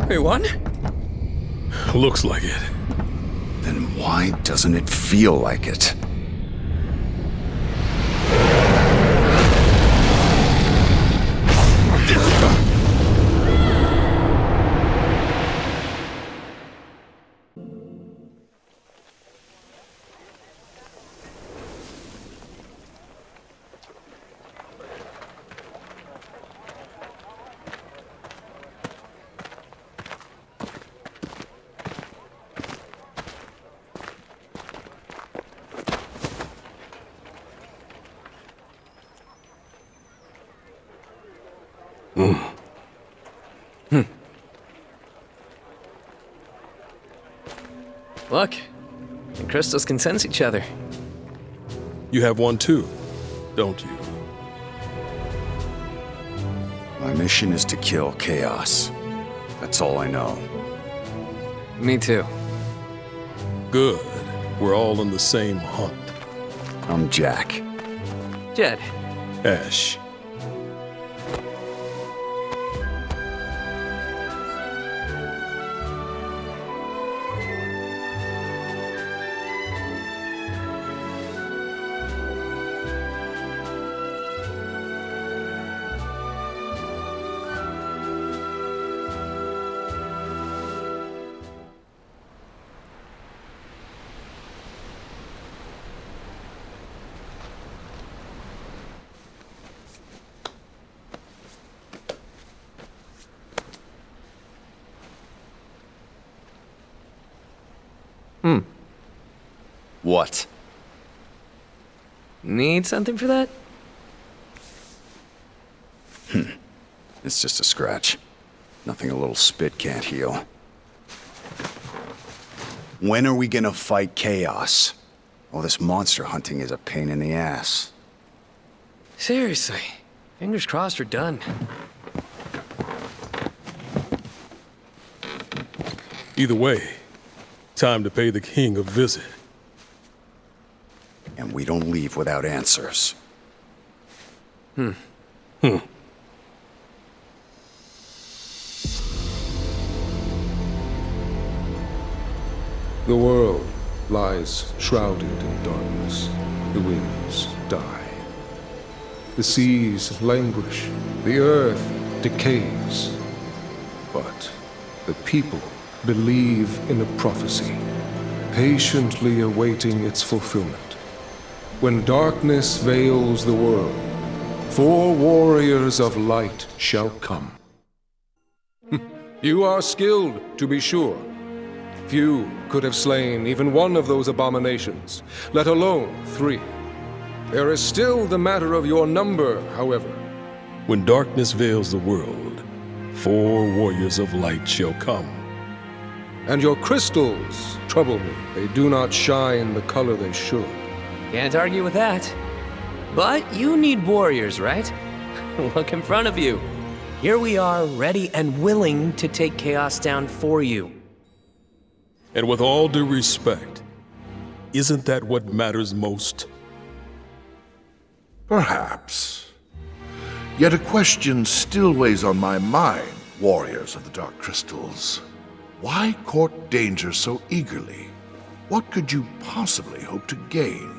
Wait, what? Looks like it. Then why doesn't it feel like it? Look, the crystals can sense each other. You have one too, don't you? My mission is to kill Chaos. That's all I know. Me too. Good. We're all on the same hunt. I'm Jack. Jed. Ash. What? Need something for that? It's just a scratch. Nothing a little spit can't heal. When are we gonna fight Chaos? All this monster hunting is a pain in the ass. Seriously. Fingers crossed we're done. Either way, time to pay the king a visit. And we don't leave without answers. The world lies shrouded in darkness. The winds die. The seas languish. The earth decays. But the people believe in a prophecy, patiently awaiting its fulfillment. When darkness veils the world, 4 warriors of light shall come. You are skilled, to be sure. Few could have slain even one of those abominations, let alone 3. There is still the matter of your number, however. When darkness veils the world, 4 warriors of light shall come. And your crystals trouble me. They do not shine the color they should. Can't argue with that. But you need warriors, right? Look in front of you. Here we are, ready and willing to take Chaos down for you. And with all due respect, isn't that what matters most? Perhaps. Yet a question still weighs on my mind, warriors of the Dark Crystals. Why court danger so eagerly? What could you possibly hope to gain?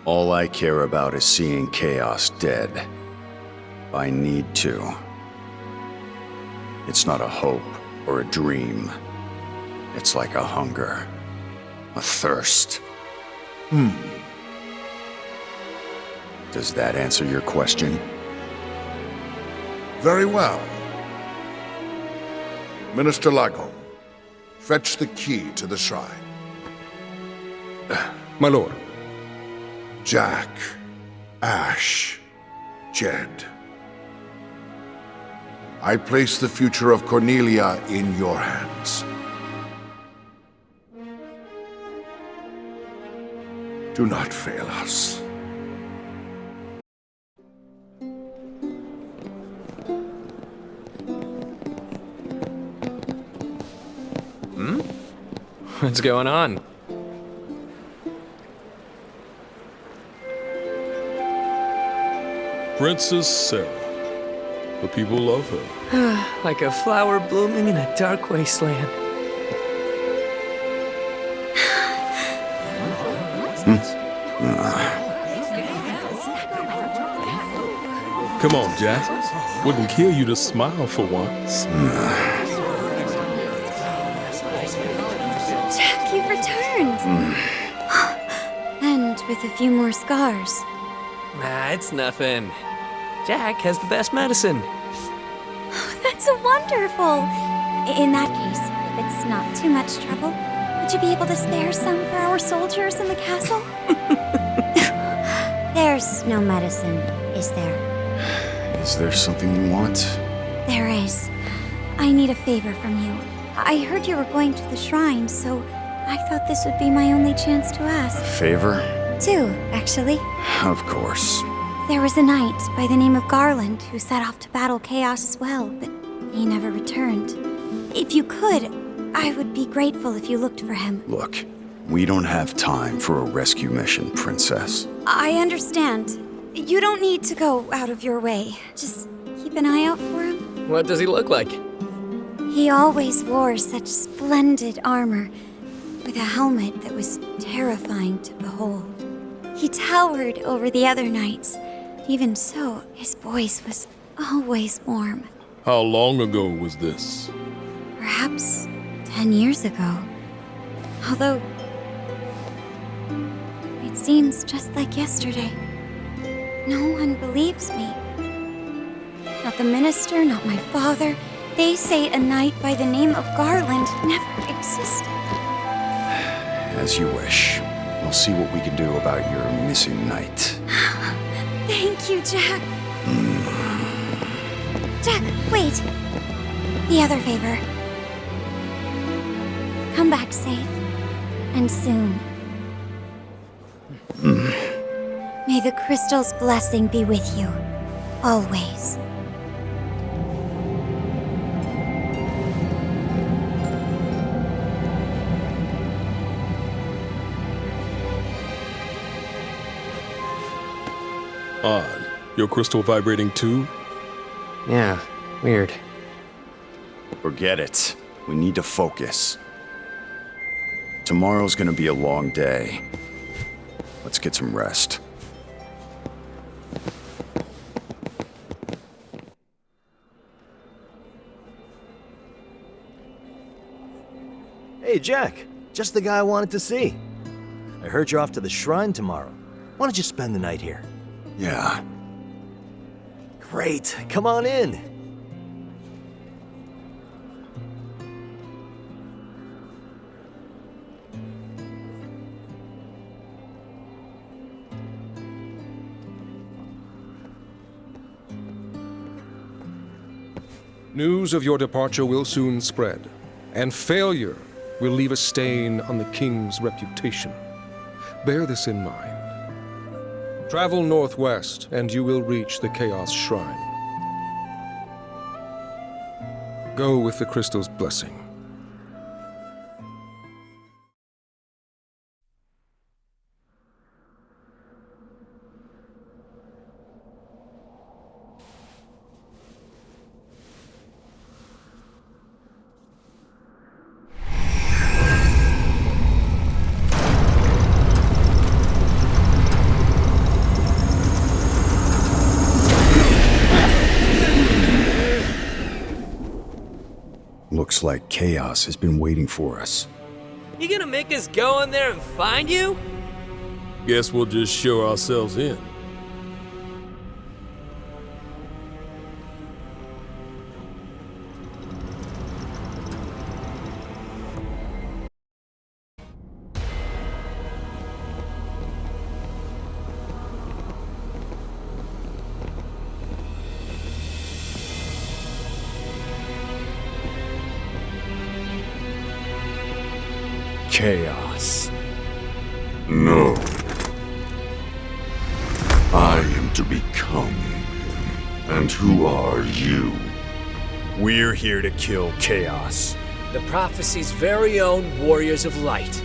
All I care about is seeing Chaos dead. I need to. It's not a hope or a dream. It's like a hunger, a thirst. Does that answer your question? Very well. Minister Lagon, fetch the key to the shrine. My lord. Jack, Ash, Jed. I place the future of Cornelia in your hands. Do not fail us. What's going on? Princess Sarah, The people love her. Like a flower blooming in a dark wasteland. Come on, Jack. Wouldn't kill you to smile for once. Jack, you've returned. And with a few more scars. Nah, it's nothing. Jack has the best medicine. That's wonderful. In that case, if it's not too much trouble, would you be able to spare some for our soldiers in the castle? There's no medicine, is there? Is there something you want? There is. I need a favor from you. I heard you were going to the shrine, so I thought this would be my only chance to ask. Favor? Two, actually. Of course. There was a knight by the name of Garland who set off to battle Chaos as well, but he never returned. If you could, I would be grateful if you looked for him. Look, we don't have time for a rescue mission, Princess. I understand. You don't need to go out of your way. Just keep an eye out for him. What does he look like? He always wore such splendid armor, with a helmet that was terrifying to behold. He towered over the other knights. Even so, his voice was always warm. How long ago was this? Perhaps 10 years ago. Although, it seems just like yesterday. No one believes me. Not the minister, not my father. They say a knight by the name of Garland never existed. As you wish. We'll see what we can do about your missing knight. Thank you, Jack. Jack, wait. The other favor. Come back safe. And soon. May the crystal's blessing be with you. Always. Odd. Your crystal vibrating too? Yeah, weird. Forget it. We need to focus. Tomorrow's gonna be a long day. Let's get some rest. Hey, Jack. Just the guy I wanted to see. I heard you're off to the shrine tomorrow. Why don't you spend the night here? Yeah. Great. Come on in. News of your departure will soon spread, and failure will leave a stain on the king's reputation. Bear this in mind. Travel northwest, and you will reach the Chaos Shrine. Go with the crystal's blessing. Looks like Chaos has been waiting for us. You gonna make us go in there and find you? Guess we'll just show ourselves in. Chaos. No. I am to become him. And who are you? We're here to kill Chaos. The prophecy's very own warriors of light.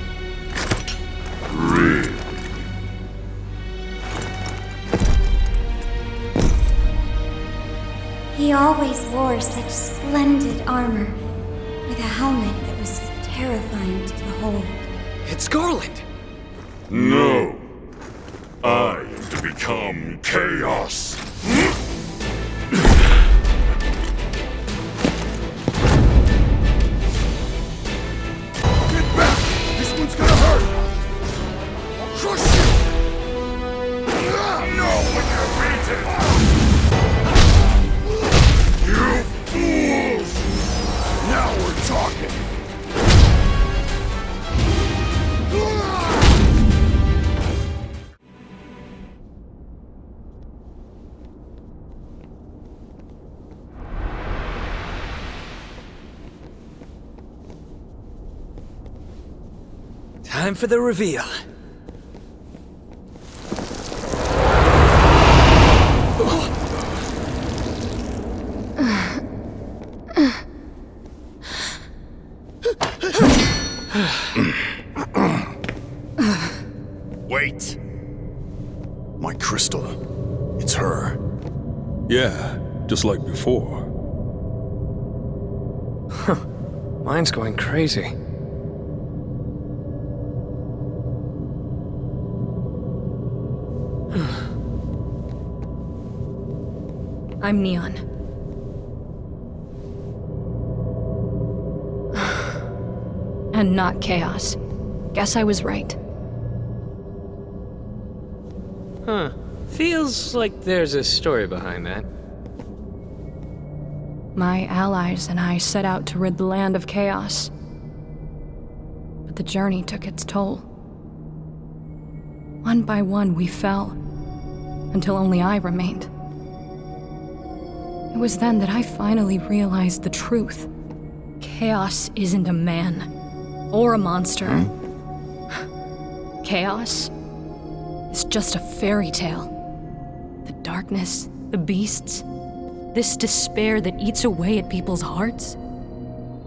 Really? He always wore such splendid armor, with a helmet that was terrifying to behold. It's Garland! No. I am to become chaos. Get back! This one's gonna hurt! I'll crush you! No one can beat it! You fools! Now we're talking! Time for the reveal. Wait! My crystal. It's her. Yeah, just like before. Mine's going crazy. I'm Neon. And not Chaos. Guess I was right. Huh. Feels like there's a story behind that. My allies and I set out to rid the land of chaos. But the journey took its toll. One by one, we fell, until only I remained. It was then that I finally realized the truth. Chaos isn't a man, or a monster. Chaos is just a fairy tale. The darkness, the beasts, this despair that eats away at people's hearts.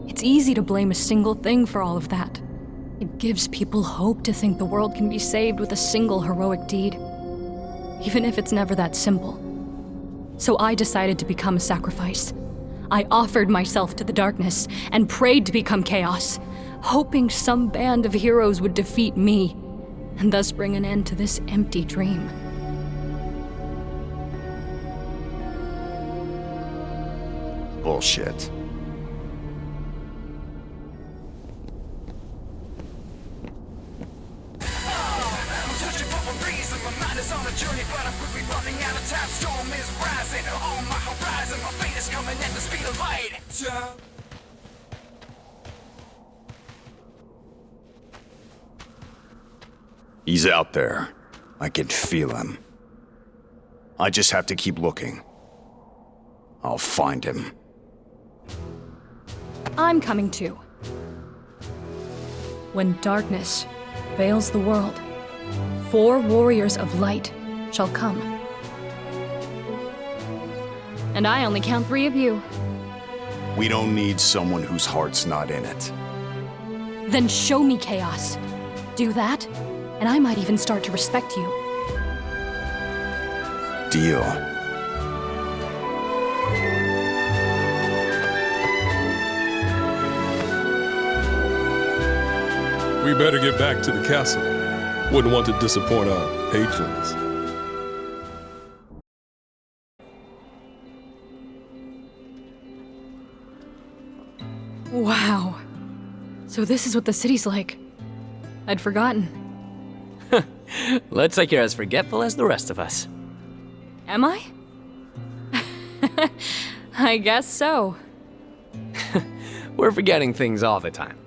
It's easy to blame a single thing for all of that. It gives people hope to think the world can be saved with a single heroic deed, even if it's never that simple. So I decided to become a sacrifice. I offered myself to the darkness and prayed to become chaos, hoping some band of heroes would defeat me and thus bring an end to this empty dream. Bullshit. He's out there. I can feel him. I just have to keep looking. I'll find him. I'm coming too. When darkness veils the world, 4 warriors of light shall come. And I only count 3 of you. We don't need someone whose heart's not in it. Then show me chaos. Do that, and I might even start to respect you. Deal. We better get back to the castle. Wouldn't want to disappoint our patrons. Wow. So this is what the city's like. I'd forgotten. Looks like you're as forgetful as the rest of us. Am I? I guess so. We're forgetting things all the time.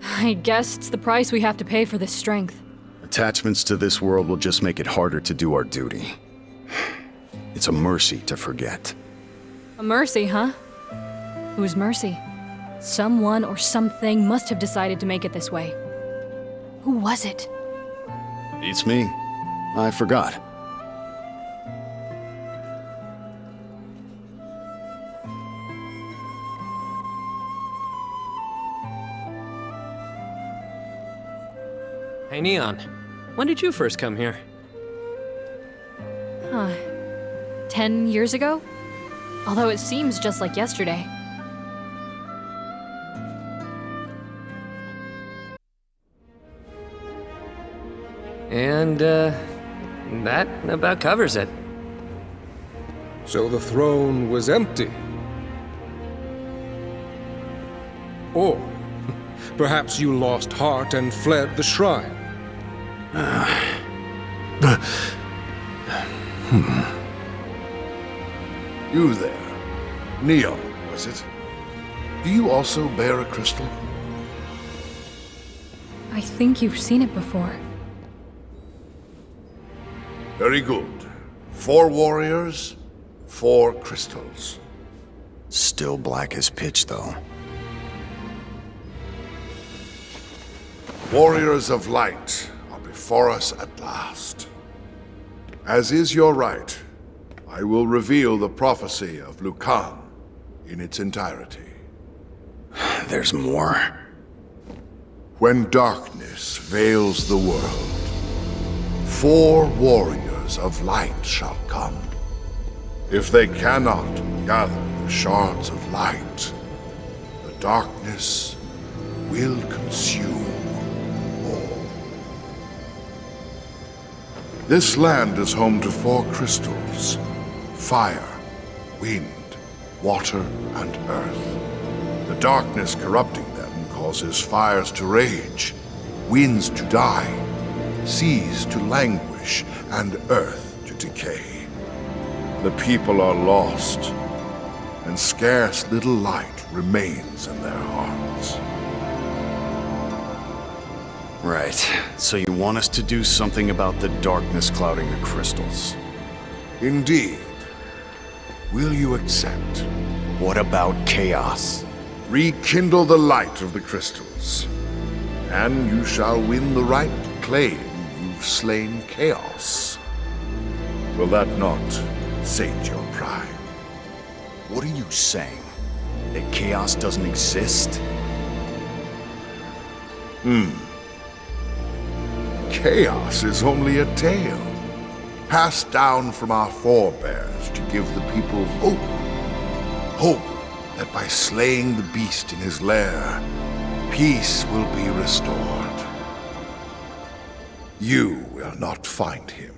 I guess it's the price we have to pay for this strength. Attachments to this world will just make it harder to do our duty. It's a mercy to forget. A mercy, huh? Whose mercy? Someone or something must have decided to make it this way. Who was it? It's me. I forgot. Hey, Neon. When did you first come here? 10 years ago? although it seems just like yesterday. And, that about covers it. So the throne was empty. Or perhaps you lost heart and fled the shrine. You there. Neon, was it? Do you also bear a crystal? I think you've seen it before. Very good. 4 warriors, 4 crystals. Still black as pitch, though. Warriors of light are before us at last. As is your right, I will reveal the prophecy of Lucan in its entirety. There's more. When darkness veils the world, 4 warriors of light shall come. If they cannot gather the shards of light, the darkness will consume all. This land is home to 4 crystals: fire, wind, water, and earth. The darkness corrupting them causes fires to rage, winds to die, seas to languish, and earth to decay. The people are lost, and scarce little light remains in their hearts. Right. So you want us to do something about the darkness clouding the crystals? Indeed. Will you accept? What about chaos? Rekindle the light of the crystals, and you shall win the right to claim you've slain chaos. Will that not sate your pride? What are you saying? That chaos doesn't exist? Chaos is only a tale, passed down from our forebears to give the people hope. Hope that by slaying the beast in his lair, peace will be restored. You will not find him.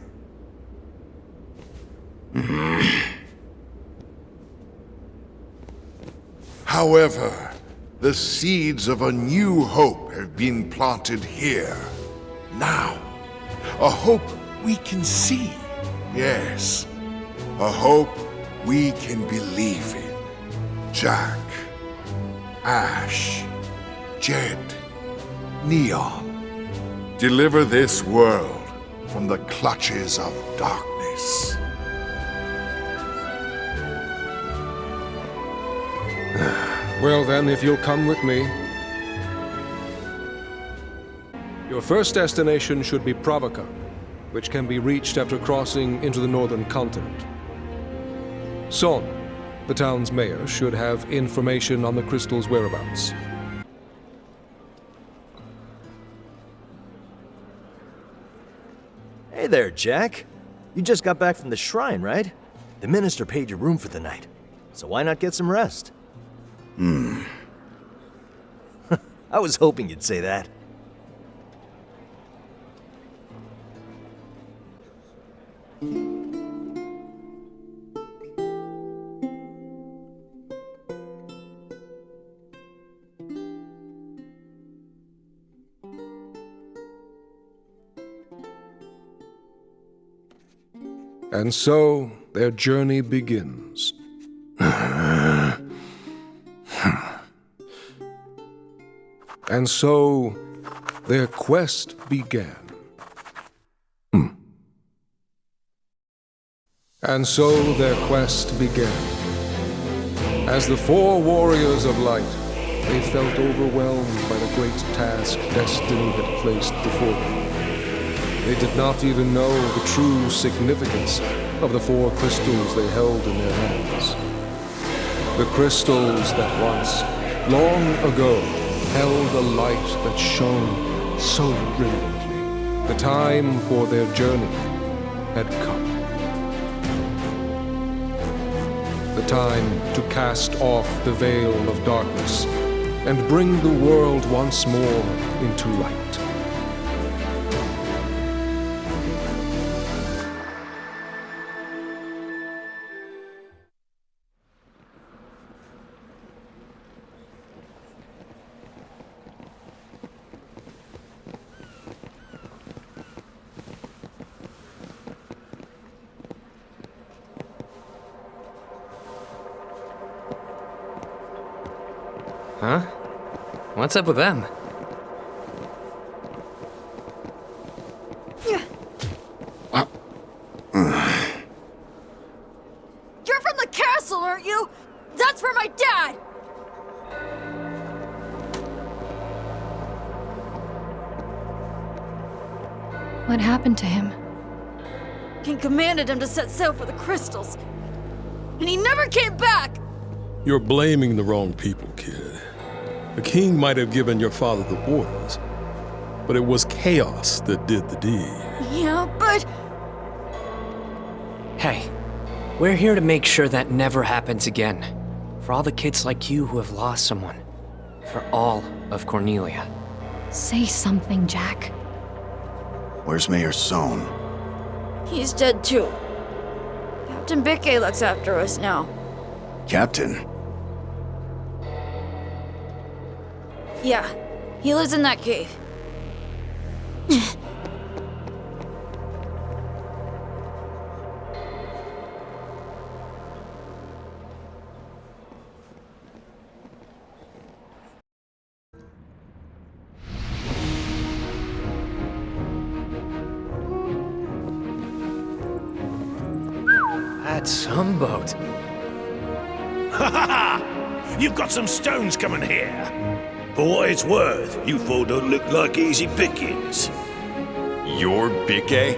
However, the seeds of a new hope have been planted here, now. A hope we can see, yes. A hope we can believe in. Jack, Ash, Jed, Neon. Deliver this world from the clutches of darkness. Well then, if you'll come with me. Your first destination should be Provoca, which can be reached after crossing into the northern continent. Son, the town's mayor, should have information on the crystal's whereabouts. Hey there, Jack. You just got back from the shrine, right? The minister paid your room for the night, so why not get some rest? I was hoping you'd say that. And so their journey begins. And so their quest began. And so their quest began. As the 4 warriors of light, they felt overwhelmed by the great task destiny had placed before them. They did not even know the true significance of the 4 crystals they held in their hands. The crystals that once, long ago, held a light that shone so brilliantly. The time for their journey had come. the time to cast off the veil of darkness and bring the world once more into light. Huh? What's up with them? You're from the castle, aren't you? That's for my dad! What happened to him? King commanded him to set sail for the crystals. And he never came back! You're blaming the wrong people, kid. The king might have given your father the orders, but it was chaos that did the deed. Yeah, but... Hey, we're here to make sure that never happens again. For all the kids like you who have lost someone. For all of Cornelia. Say something, Jack. Where's Mayor Sohn? he's dead too. Captain Bickey looks after us now. Captain? Yeah, he lives in that cave. That's some boat. Ha ha ha! You've got some stones coming here. For what it's worth, you four don't look like easy pickings. You're Bickey?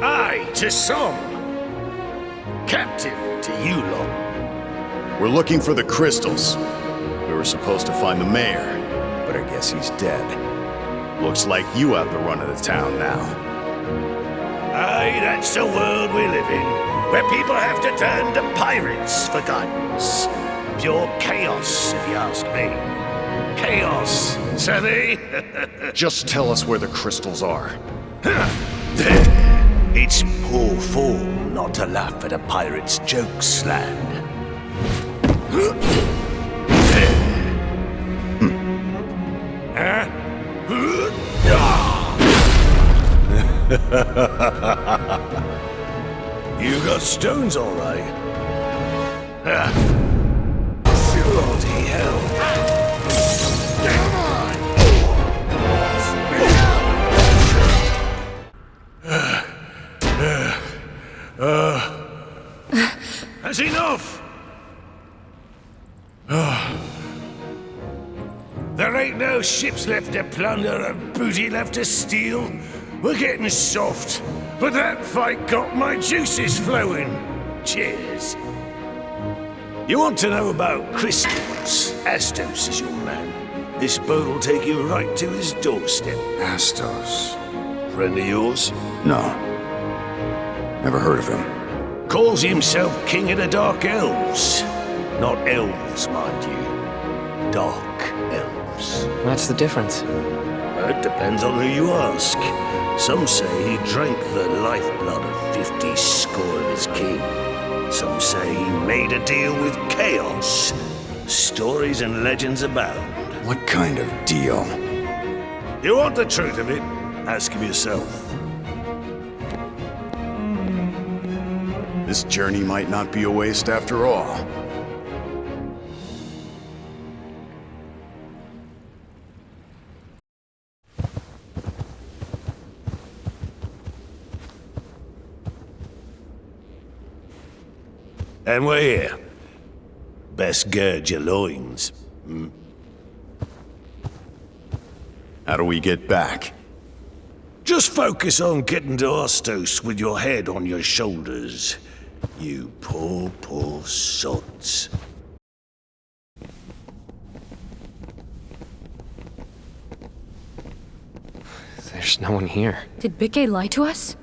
Aye, to some. Captain to you lot. We're looking for the crystals. We were supposed to find the mayor, but I guess he's dead. Looks like you have the run of the town now. Aye, that's the world we live in, where people have to turn to pirates for guidance. Pure chaos, if you ask me. Chaos, savvy? Just tell us where the crystals are. It's poor form not to laugh at a pirate's jokes, lad. You got stones, all right. Bloody hell. That's enough! There ain't no ships left to plunder and booty left to steal. We're getting soft, but that fight got my juices flowing. Cheers. You want to know about crystals? Astos is your man. This boat will take you right to his doorstep. Astos? Friend of yours? No. Never heard of him. Calls himself King of the Dark Elves. Not elves, mind you. Dark elves. What's the difference? It depends on who you ask. Some say he drank the lifeblood of 50 score of his king. Some say he made a deal with chaos. Stories and legends abound. What kind of deal? You want the truth of it? Ask him yourself. This journey might not be a waste after all. And we're here. Best gird your loins. How do we get back? Just focus on getting to Astos with your head on your shoulders. You poor, poor sods. There's no one here. Did Bickey lie to us?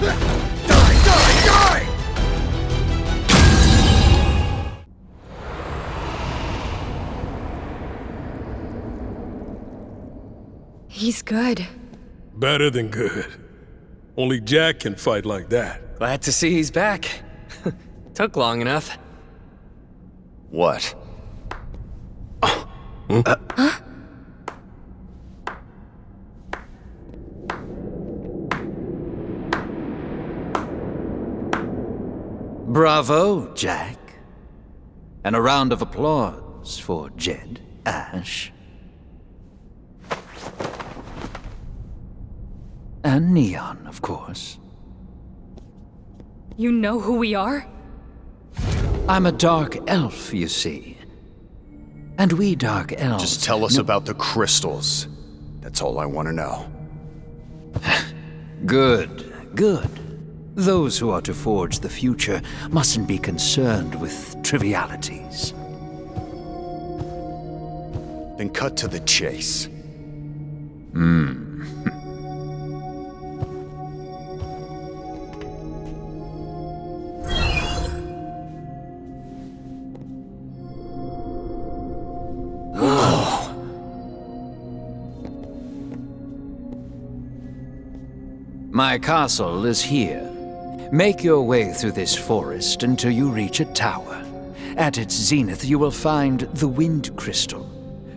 Die, die, die! He's good. Better than good. Only Jack can fight like that. Glad to see he's back. Took long enough. What? Bravo, Jack. And a round of applause for Jed Ash. And Neon, of course. You know who we are? I'm a dark elf, you see. And we dark elves... Just tell us about the crystals. That's all I want to know. Good, good. Those who are to forge the future mustn't be concerned with trivialities. Then cut to the chase. My castle is here. Make your way through this forest until you reach a tower. At its zenith, you will find the Wind Crystal.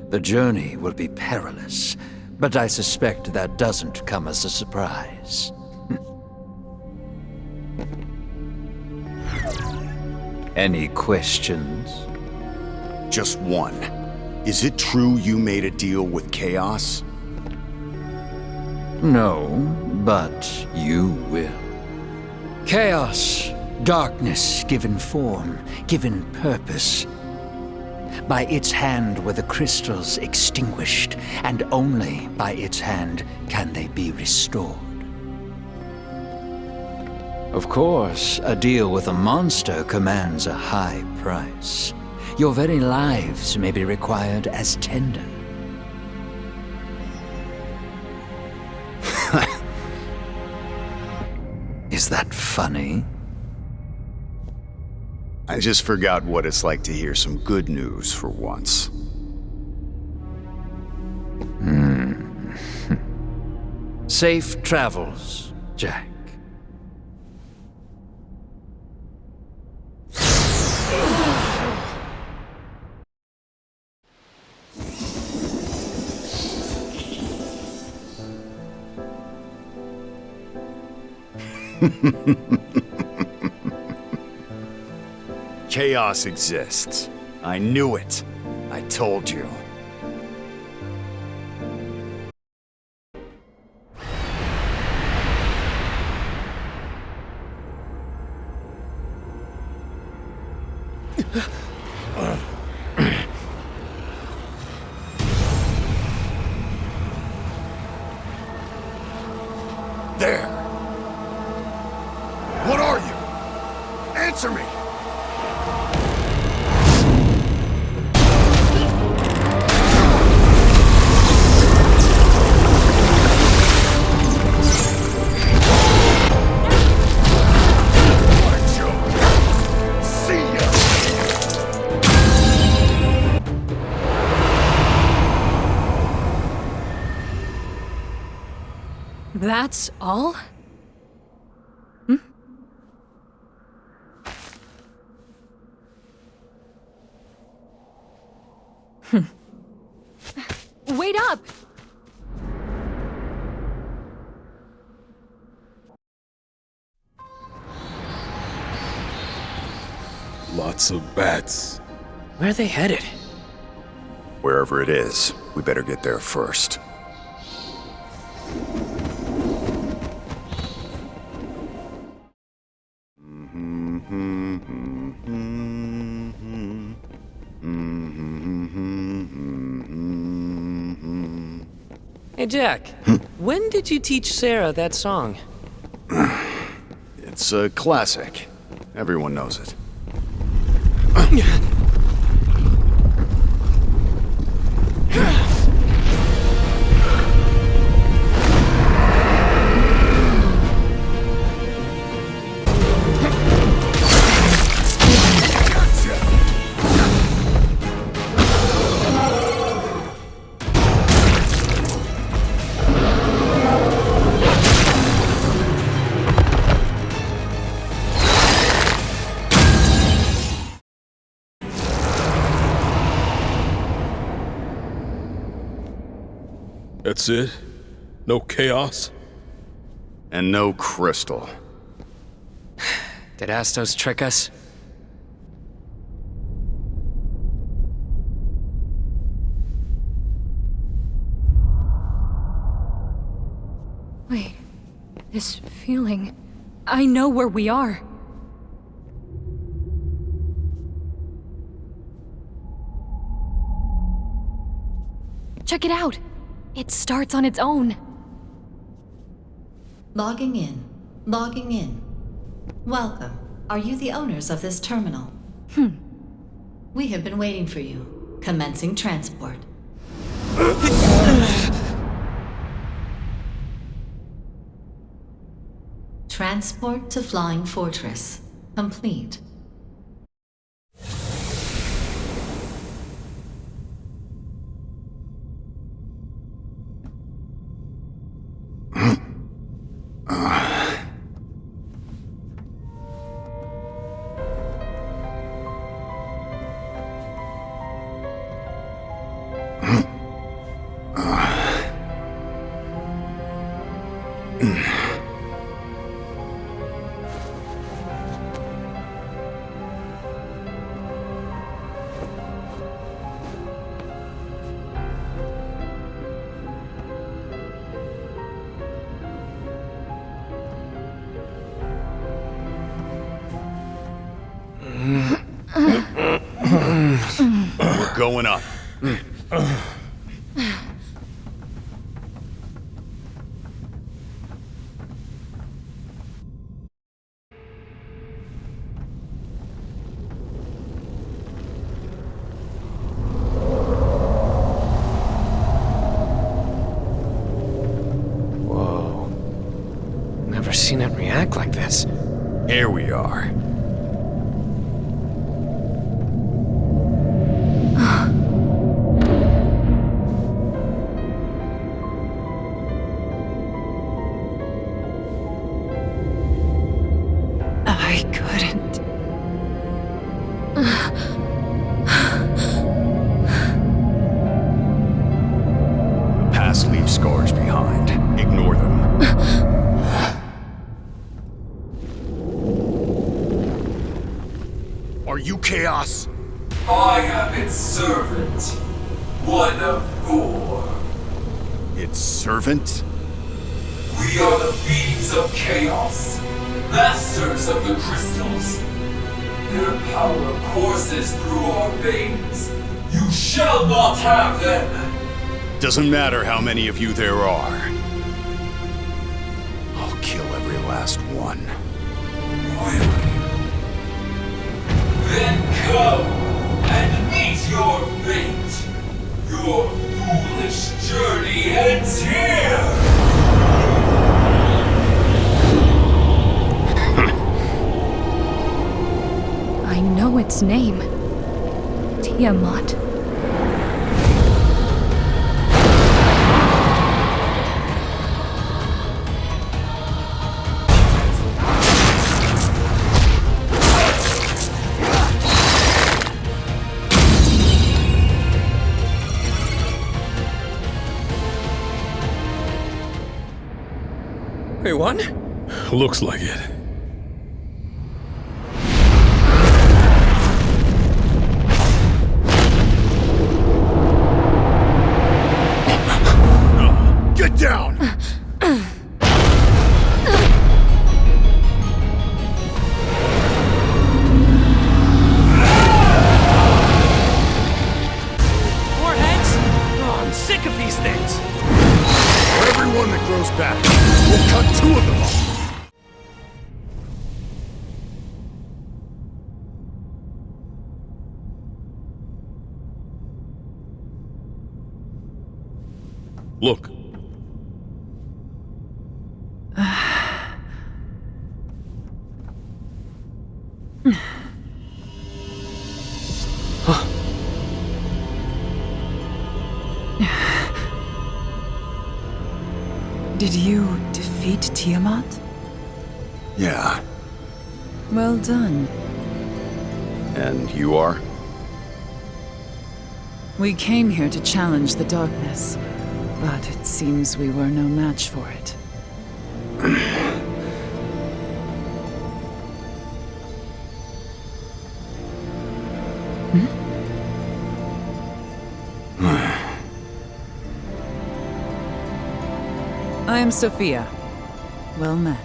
The journey will be perilous, but I suspect that doesn't come as a surprise. Any questions? Just one. Is it true you made a deal with Chaos? No, but you will. Chaos, darkness given form, given purpose. By its hand were the crystals extinguished, and only by its hand can they be restored. Of course, a deal with a monster commands a high price. Your very lives may be required as tender. Is that funny? I just forgot what it's like to hear some good news for once. Safe travels, Jack. Chaos exists. I knew it. I told you. There! What are you? Answer me! That's all? Wait up! Lots of bats. Where are they headed? Wherever it is, we better get there first. Hey, Jack. When did you teach Sarah that song? It's a classic. Everyone knows it. That's it? No chaos? And no crystal. Did Astos trick us? Wait, this feeling. I know where we are. Check it out. It starts on its own. Logging in. Logging in. Welcome. Are you the owners of this terminal? We have been waiting for you. Commencing transport. Transport to Flying Fortress. Complete. We're going up. Whoa. Never seen it react like this. Here we are. I couldn't. The past leaves scars behind. Ignore them. Are you Chaos? I am its servant, one of Gore. Its servant? We are the beings of chaos, masters of the crystals. Their power courses through our veins. You shall not have them! Doesn't matter how many of you there are. I'll kill every last one. Will you? Then come and meet your fate. Your foolish journey ends here! I know its name. Tiamat. We won? Looks like it. Get down! More heads? Oh, I'm sick of these things. For everyone that grows back, we'll cut 2 of them off. Look. Did you defeat Tiamat? Yeah. Well done. And you are? We came here to challenge the darkness. but it seems we were no match for it. I am Sophia. Well met.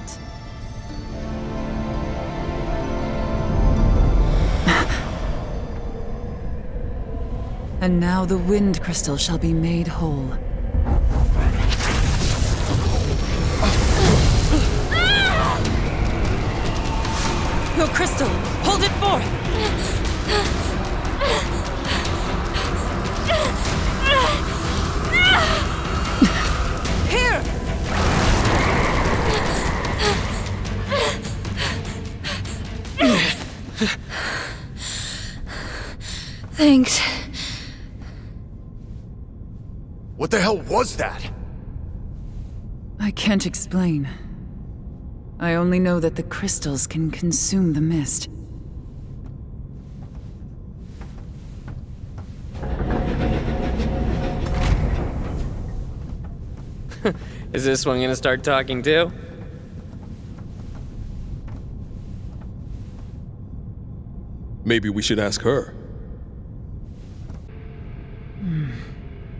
And now the wind crystal shall be made whole. Your crystal! Hold it forth! Here! Thanks. What the hell was that? I can't explain. I only know that the crystals can consume the mist. Is this one gonna start talking too? Maybe we should ask her.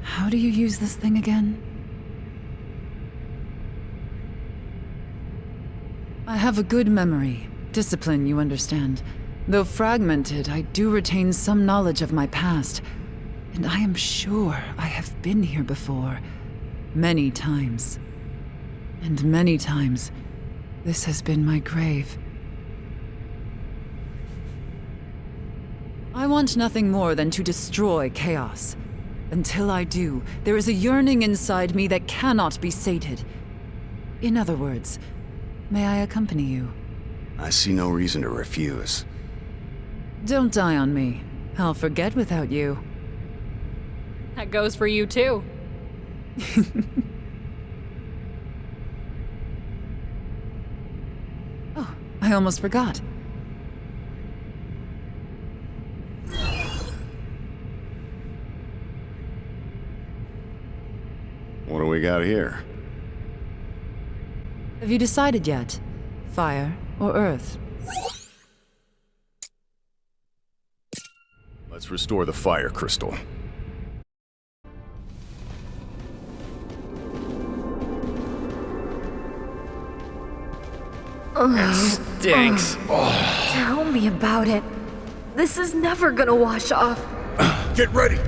How do you use this thing again? I have a good memory. Discipline, you understand. Though fragmented, I do retain some knowledge of my past. And I am sure I have been here before. Many times. And many times, this has been my grave. I want nothing more than to destroy chaos. Until I do, there is a yearning inside me that cannot be sated. In other words, may I accompany you? I see no reason to refuse. Don't die on me. I'll forget without you. That goes for you too. Oh, I almost forgot. What do we got here? Have you decided yet? Fire or earth? Let's restore the fire crystal. Stinks. Tell me about it. This is never gonna wash off. Get ready!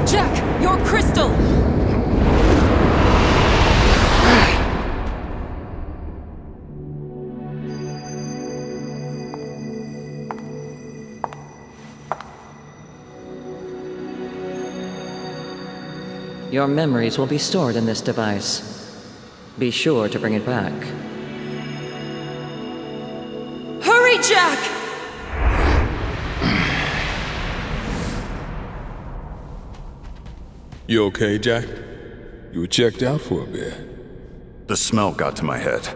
Jack, your crystal! Your memories will be stored in this device. Be sure to bring it back. Hurry, Jack! You okay, Jack? You were checked out for a bit. The smell got to my head.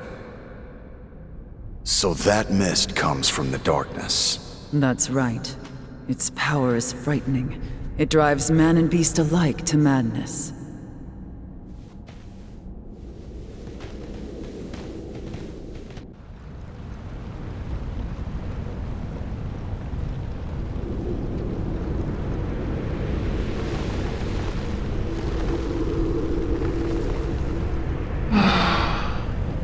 So that mist comes from the darkness. That's right. Its power is frightening. It drives man and beast alike to madness.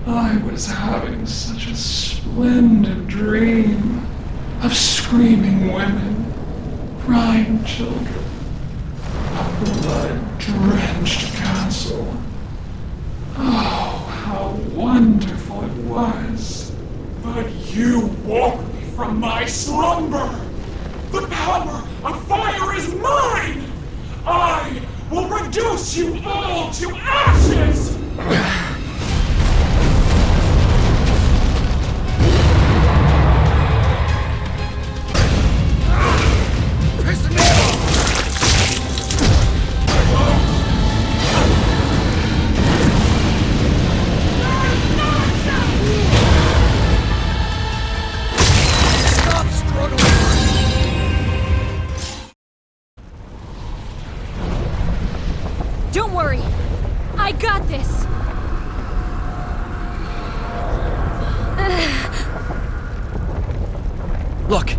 I was having such a splendid dream of screaming women, crying children, a blood-drenched castle. Oh, how wonderful it was. But you woke me from my slumber! The power of fire is mine! I will reduce you all to ashes! Don't worry. I got this. Look.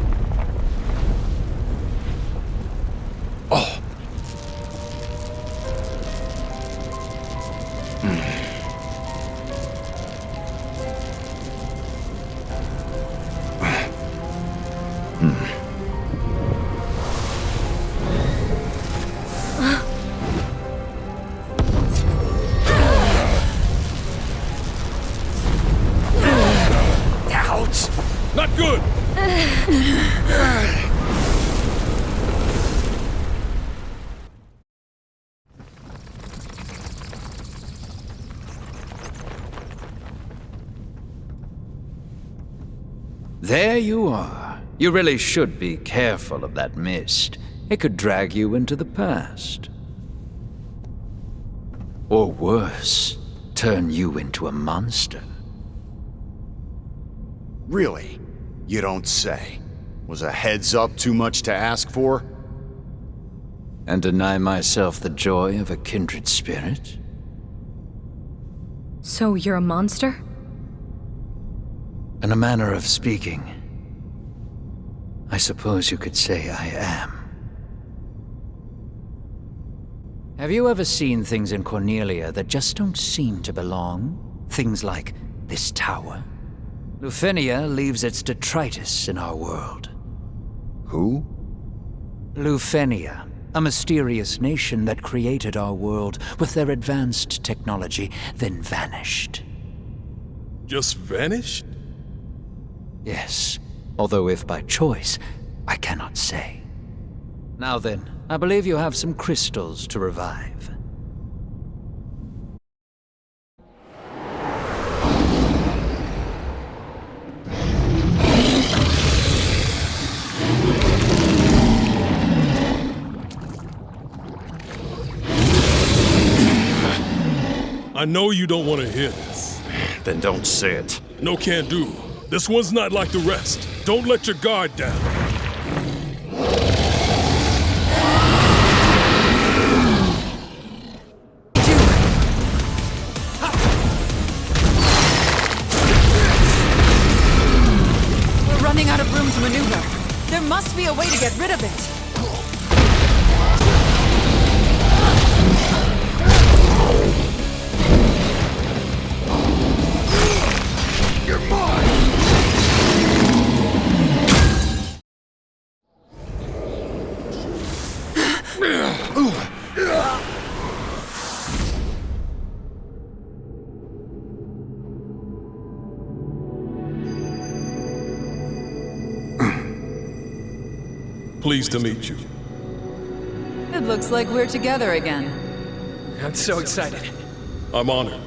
Oh. Not good! There you are. You really should be careful of that mist. It could drag you into the past. Or worse, turn you into a monster. Really? You don't say. Was a heads up too much to ask for? And deny myself the joy of a kindred spirit? So you're a monster? In a manner of speaking, I suppose you could say I am. Have you ever seen things in Cornelia that just don't seem to belong? Things like this tower? Lufenia leaves its detritus in our world. Who? Lufenia, a mysterious nation that created our world with their advanced technology, then vanished. Just vanished? Yes, although if by choice, I cannot say. Now then, I believe you have some crystals to revive. I know you don't want to hear this. Then don't say it. No can do. This one's not like the rest. Don't let your guard down. We're running out of room to maneuver. There must be a way to get rid of it. You're mine! Pleased to meet you. It looks like we're together again. I'm so excited. I'm honored.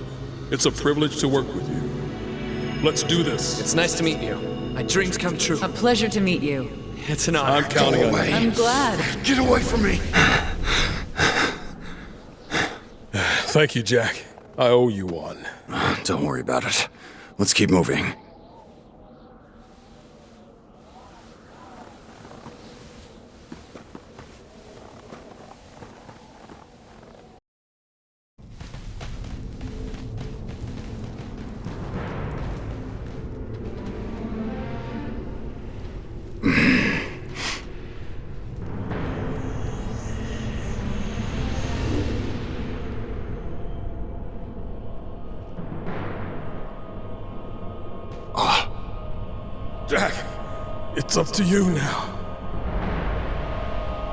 It's a privilege to work with you. Let's do this. It's nice to meet you. My dreams come true. A pleasure to meet you. It's an honor. I'm counting on you. I'm glad. Get away from me! Thank you, Jack. I owe you one. Don't worry about it. Let's keep moving. Jack, it's up to you now.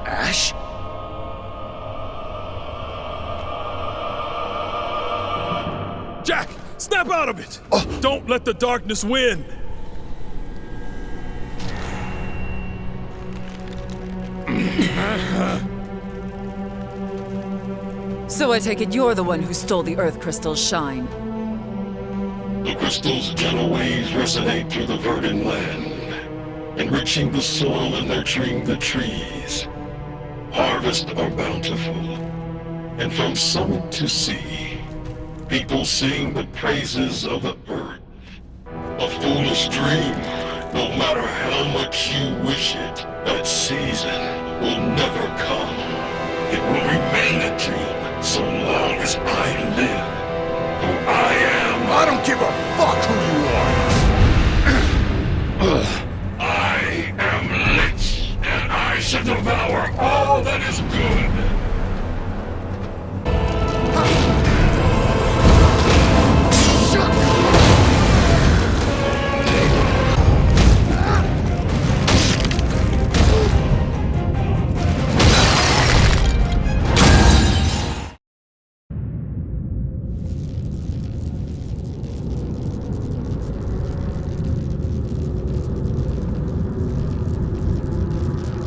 Ash? Jack, snap out of it! Don't let the darkness win! So I take it you're the one who stole the Earth Crystal's shine. The crystal's gentle waves resonate through the verdant land, enriching the soil and nurturing the trees. Harvests are bountiful, and from summit to sea, people sing the praises of the earth. A foolish dream, no matter how much you wish it, that season will never come. It will remain a dream so long as I live. For I don't give a fuck who you are! I am Lich, and I shall devour all that is good!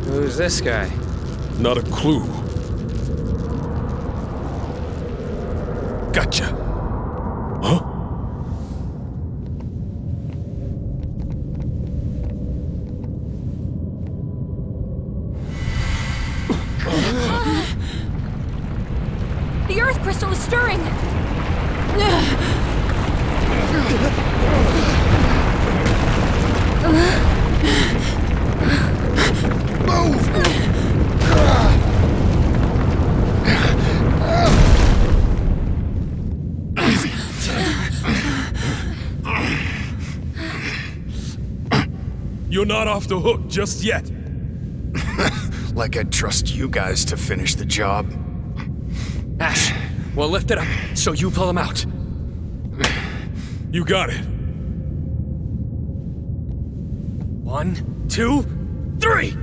Who's this guy? Not a clue. Gotcha. Huh? The Earth Crystal is stirring! You're not off the hook just yet. Like I'd trust you guys to finish the job. Ash, we'll lift it up so you pull him out. You got it. 1, 2, 3!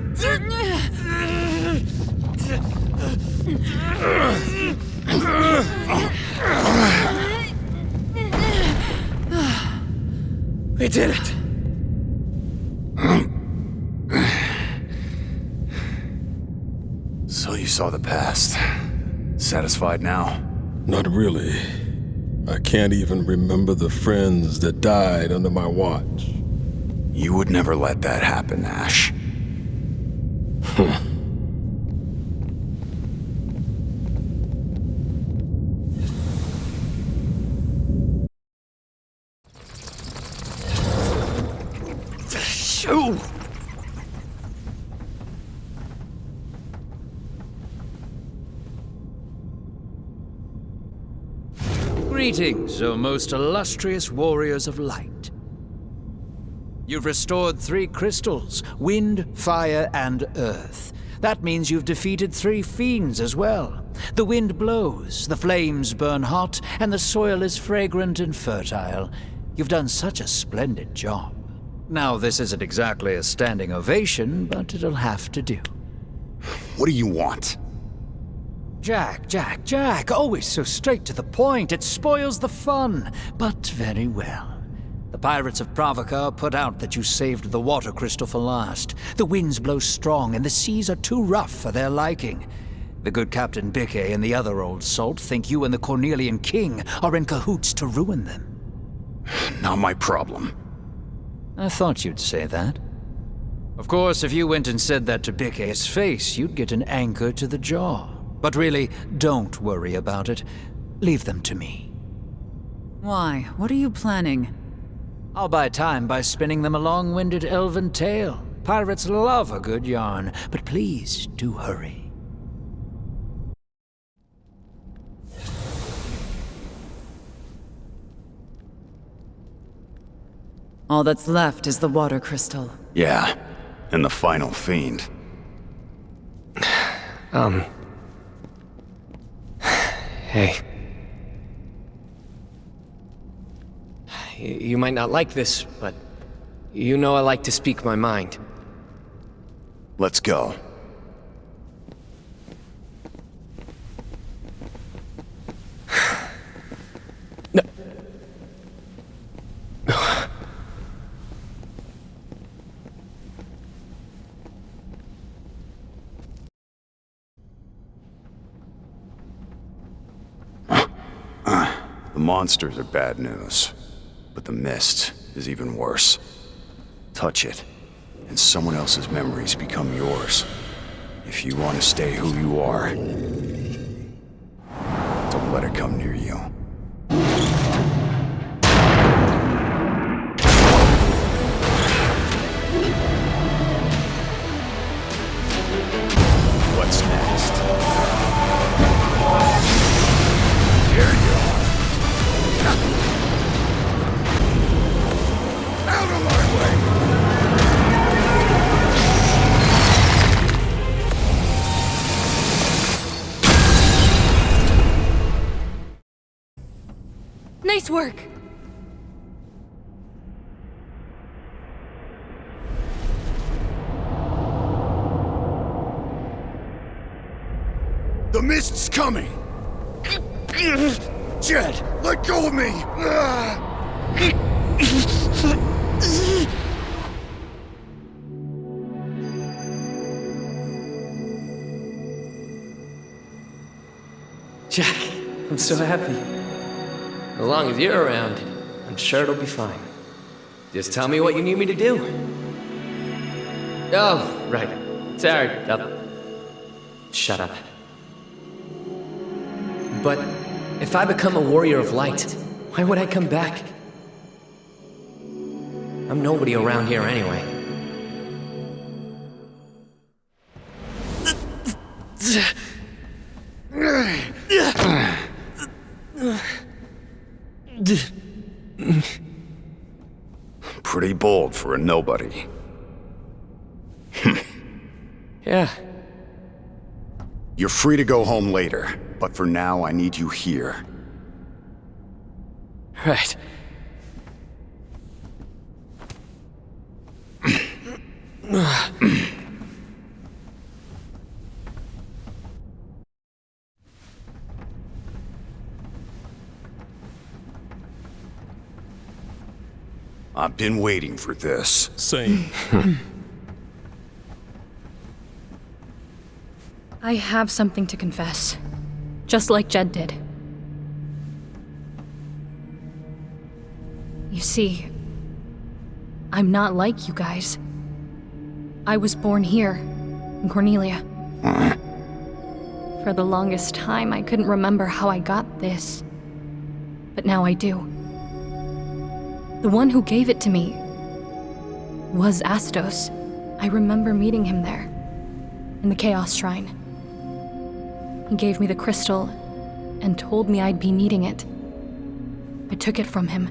We did it! So you saw the past. Satisfied now? Not really. I can't even remember the friends that died under my watch. You would never let that happen, Ash. Shoo! Greetings, O most illustrious warriors of light. You've restored 3 crystals, wind, fire, and earth. That means you've defeated 3 fiends as well. The wind blows, the flames burn hot, and the soil is fragrant and fertile. You've done such a splendid job. Now, this isn't exactly a standing ovation, but it'll have to do. What do you want? Jack, always so straight to the point. It spoils the fun, but very well. The pirates of Pravoka put out that you saved the water crystal for last. The winds blow strong, and the seas are too rough for their liking. The good Captain Bickey and the other old salt think you and the Cornelian King are in cahoots to ruin them. Not my problem. I thought you'd say that. Of course, if you went and said that to Bickey's face, you'd get an anchor to the jaw. But really, don't worry about it. Leave them to me. Why? What are you planning? I'll buy time by spinning them a long-winded elven tale. Pirates love a good yarn, but please do hurry. All that's left is the water crystal. Yeah, and the final fiend. Hey. You might not like this, but you know I like to speak my mind. Let's go. No. The monsters are bad news, but the mist is even worse. Touch it, and someone else's memories become yours. If you want to stay who you are, don't let it come near you. What's next? Here you are. Out of my way! Nice work! The mist's coming! Jed, let go of me! Jack, I'm so happy. As long as you're around, I'm sure it'll be fine. Just tell me what you need me to do. Oh, right. Sorry. Shut up. But if I become a warrior of light, why would I come back? I'm nobody around here anyway. Pretty bold for a nobody. Yeah. You're free to go home later, but for now I need you here. Right. I've been waiting for this. Same. I have something to confess. Just like Jed did. You see, I'm not like you guys. I was born here, in Cornelia. For the longest time, I couldn't remember how I got this. But now I do. The one who gave it to me was Astos. I remember meeting him there, in the Chaos Shrine. He gave me the crystal and told me I'd be needing it. I took it from him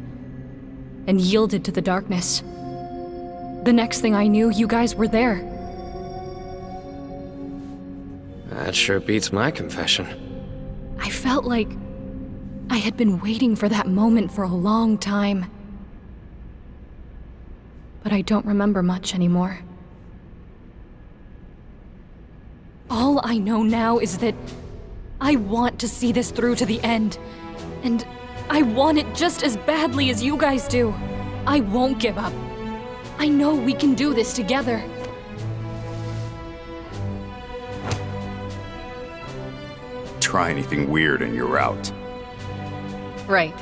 and yielded to the darkness. The next thing I knew, you guys were there. That sure beats my confession. I felt like I had been waiting for that moment for a long time. But I don't remember much anymore. All I know now is that I want to see this through to the end. And I want it just as badly as you guys do. I won't give up. I know we can do this together. Try anything weird and you're out. Right.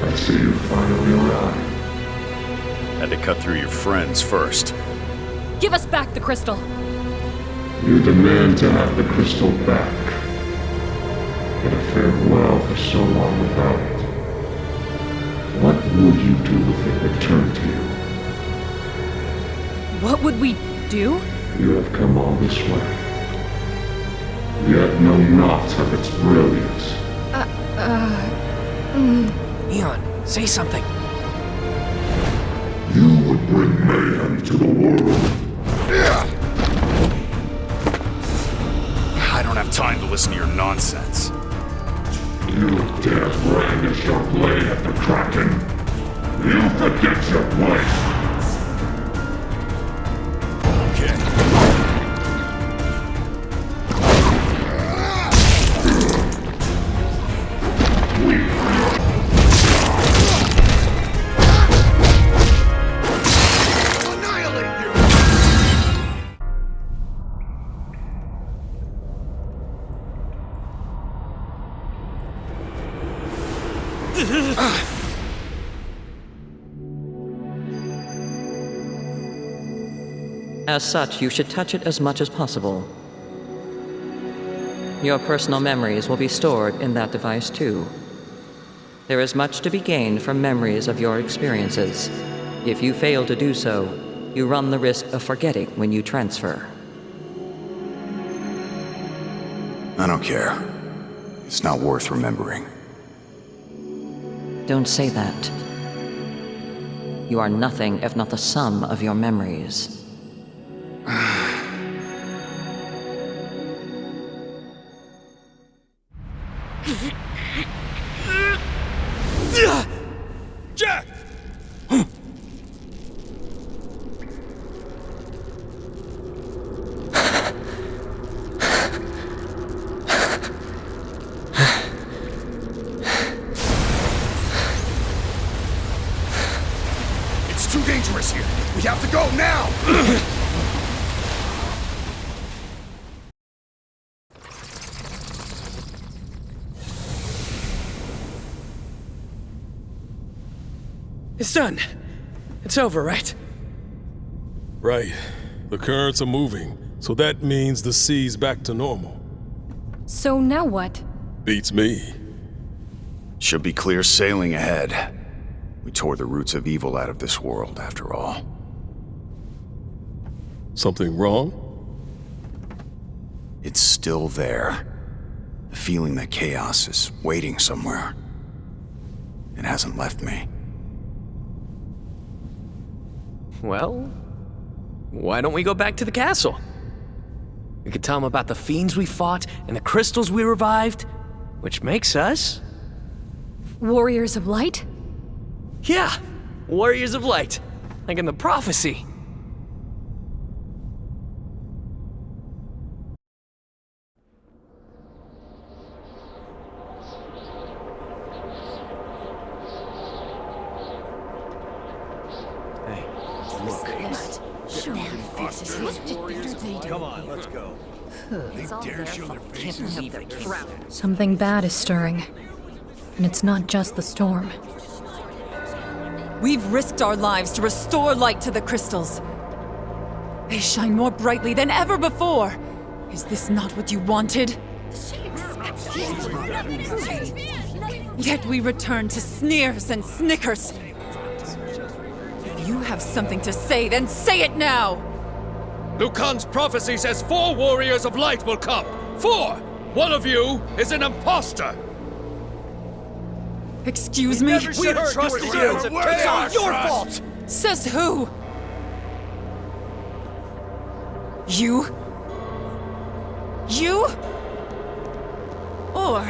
I see you finally arrived. Had to cut through your friends first. Give us back the crystal. You demand to have the crystal back. But I fared well for so long without it. What would you do if it returned to you? What would we do? You have come all this way. Yet know not of its brilliance. Leon, say something. You would bring mayhem to the world. I don't have time to listen to your nonsense. You dare brandish your blade at the Kraken? You forget your place. Okay. As such, you should touch it as much as possible. Your personal memories will be stored in that device too. There is much to be gained from memories of your experiences. If you fail to do so, you run the risk of forgetting when you transfer. I don't care. It's not worth remembering. Don't say that. You are nothing if not the sum of your memories. Jack! It's too dangerous here. We have to go now! It's done. It's over, right? Right. The currents are moving, so that means the sea's back to normal. So now what? Beats me. Should be clear sailing ahead. We tore the roots of evil out of this world, after all. Something wrong? It's still there. The feeling that chaos is waiting somewhere. It hasn't left me. Well, why don't we go back to the castle? We could tell them about the fiends we fought and the crystals we revived, which makes us... Warriors of Light? Yeah, Warriors of Light, like in the prophecy. Come on, let's go. Something bad is stirring. And it's not just the storm. We've risked our lives to restore light to the crystals. They shine more brightly than ever before. Is this not what you wanted? Yet we return to sneers and snickers. If you have something to say, then say it now! Lucan's prophecy says 4 warriors of light will come. 4! One of you is an imposter! Excuse me? We heard trusted you! It's all your fault! Says who? You? You? Or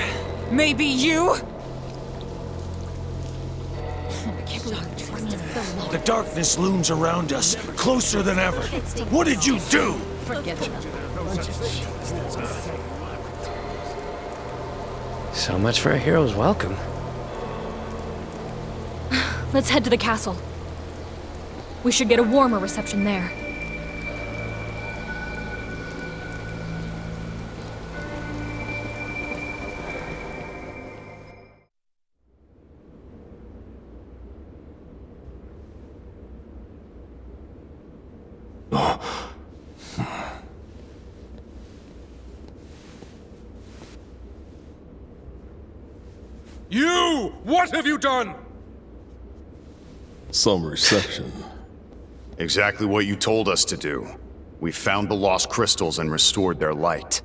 maybe you? The darkness looms around us, closer than ever. What did you do? Forget it. So much for a hero's welcome. Let's head to the castle. We should get a warmer reception there. You! What have you done? Some reception. Exactly what you told us to do. We found the lost crystals and restored their light.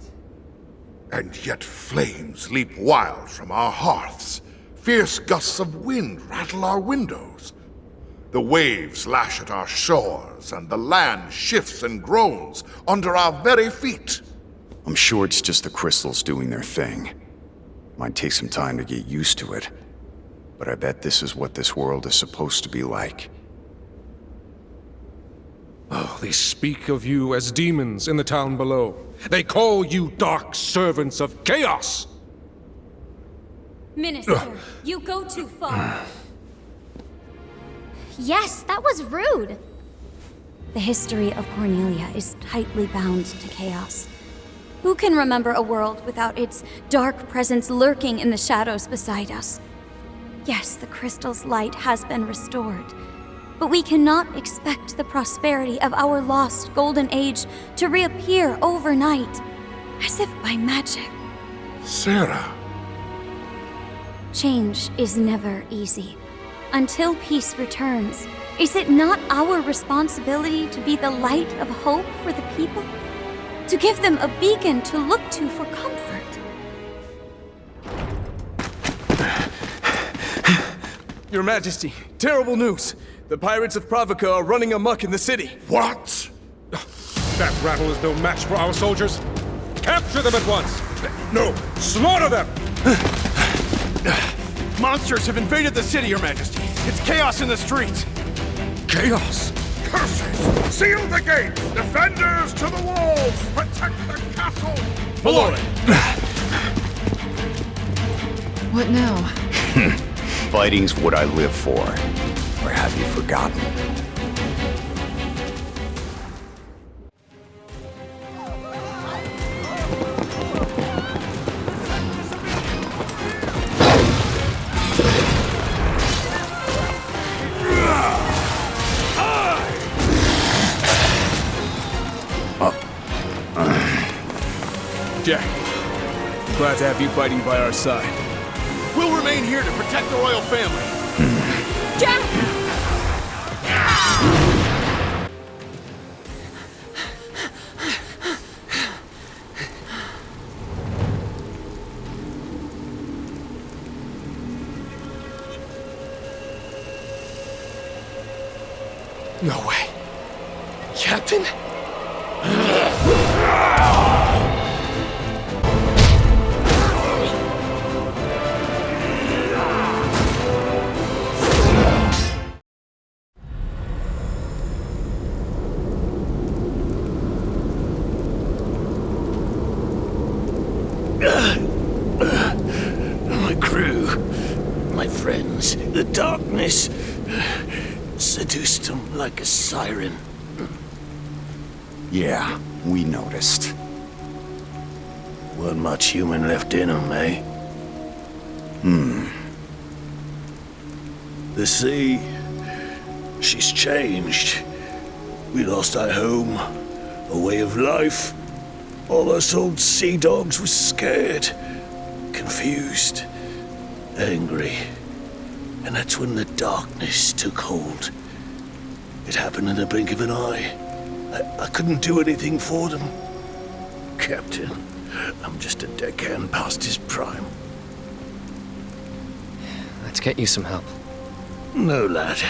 And yet flames leap wild from our hearths. Fierce gusts of wind rattle our windows. The waves lash at our shores, and the land shifts and groans under our very feet. I'm sure it's just the crystals doing their thing. Might take some time to get used to it. But I bet this is what this world is supposed to be like. Oh, they speak of you as demons in the town below. They call you dark servants of chaos! Minister, you go too far. Yes, that was rude. The history of Cornelia is tightly bound to chaos. Who can remember a world without its dark presence lurking in the shadows beside us? Yes, the crystal's light has been restored, but we cannot expect the prosperity of our lost golden age to reappear overnight, as if by magic. Sarah. Change is never easy. Until peace returns, is it not our responsibility to be the light of hope for the people? To give them a beacon to look to for comfort? Your Majesty, terrible news. The pirates of Pravica are running amok in the city. What? That rattle is no match for our soldiers. Capture them at once! No, slaughter them! Monsters have invaded the city, Your Majesty. It's chaos in the streets. Chaos? Curses! Seal the gates! Defenders to the walls! Protect the castle! Malloy! What now? Fighting's what I live for. Or have you forgotten? Jack, glad to have you fighting by our side. We'll remain here to protect the royal family. Jack! No way. Captain? My crew, my friends, the darkness seduced them like a siren. Yeah, we noticed. Weren't much human left in them, eh? The sea, she's changed. We lost our home, a way of life. All us old sea dogs were scared, confused, angry. And that's when the darkness took hold. It happened in the blink of an eye. I couldn't do anything for them. Captain, I'm just a deckhand past his prime. Let's get you some help. No, lad.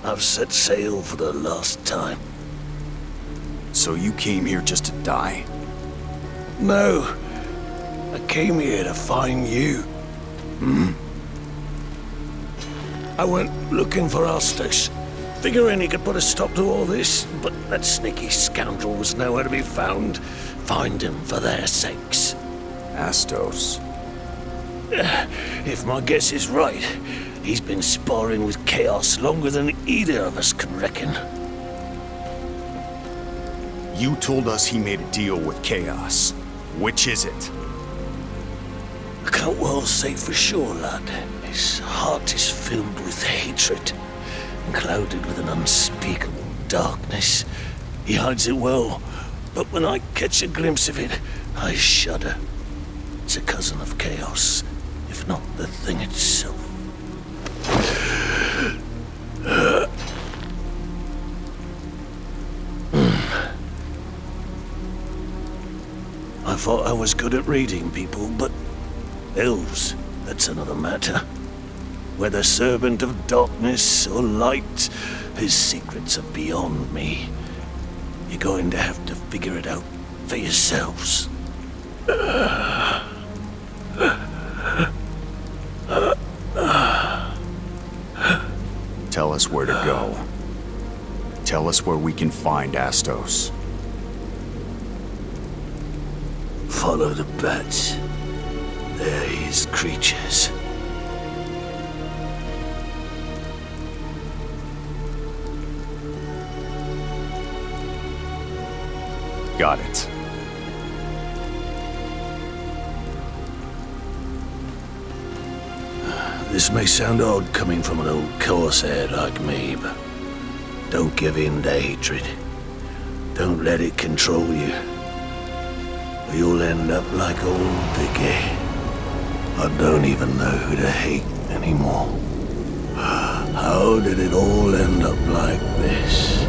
I've set sail for the last time. So you came here just to die? No. I came here to find you. I went looking for Astos, figuring he could put a stop to all this, but that sneaky scoundrel was nowhere to be found. Find him for their sakes. Astos. If my guess is right, he's been sparring with Chaos longer than either of us can reckon. You told us he made a deal with Chaos. Which is it? I can't well say for sure, lad. His heart is filled with hatred, clouded with an unspeakable darkness. He hides it well, but when I catch a glimpse of it, I shudder. It's a cousin of Chaos, if not the thing itself. I thought I was good at reading people, but elves, that's another matter. Whether servant of darkness or light, his secrets are beyond me. You're going to have to figure it out for yourselves. Tell us where to go. Tell us where we can find Astos. Follow the bats. They're his creatures. Got it. This may sound odd coming from an old corsair like me, but don't give in to hatred. Don't let it control you. Or you'll end up like old Dickie. I don't even know who to hate anymore. How did it all end up like this?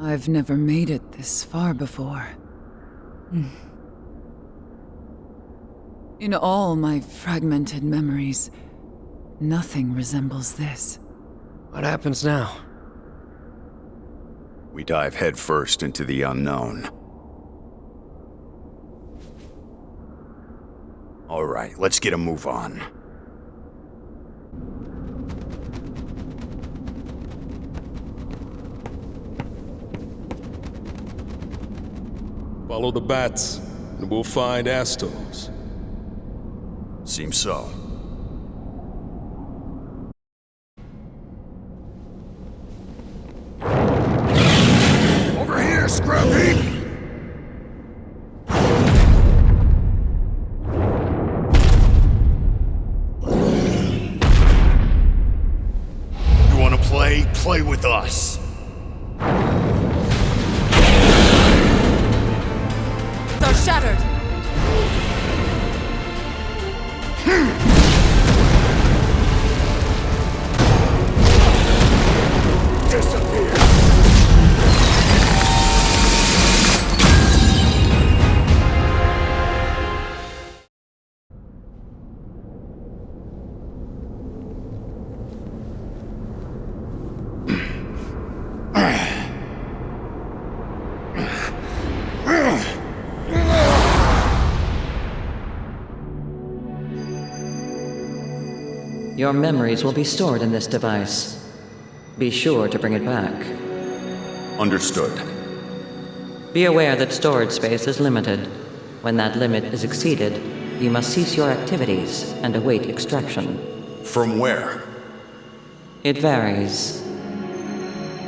I've never made it this far before. In all my fragmented memories, nothing resembles this. What happens now? We dive headfirst into the unknown. All right, let's get a move on. Follow the bats, and we'll find Astos. Seems so. Over here, scrub heap! You wanna play? Play with us. Are shattered. Disappear. Your memories will be stored in this device. Be sure to bring it back. Understood. Be aware that storage space is limited. When that limit is exceeded, you must cease your activities and await extraction. From where? It varies.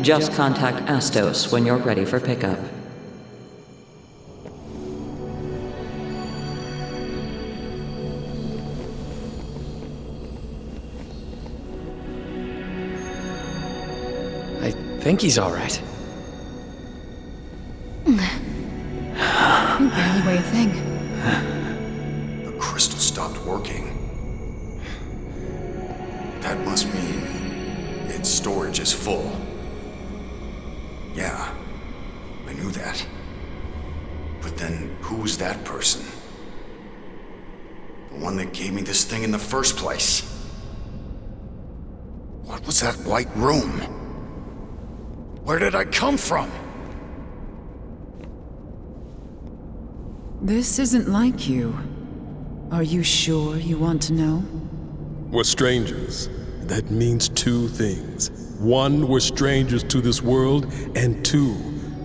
Just contact Astos when you're ready for pickup. I think he's all right. You barely weigh a thing. The crystal stopped working. That must mean its storage is full. Yeah, I knew that. But then, who was that person? The one that gave me this thing in the first place? What was that white room? Where did I come from? This isn't like you. Are you sure you want to know? We're strangers. That means two things. One, we're strangers to this world, and two,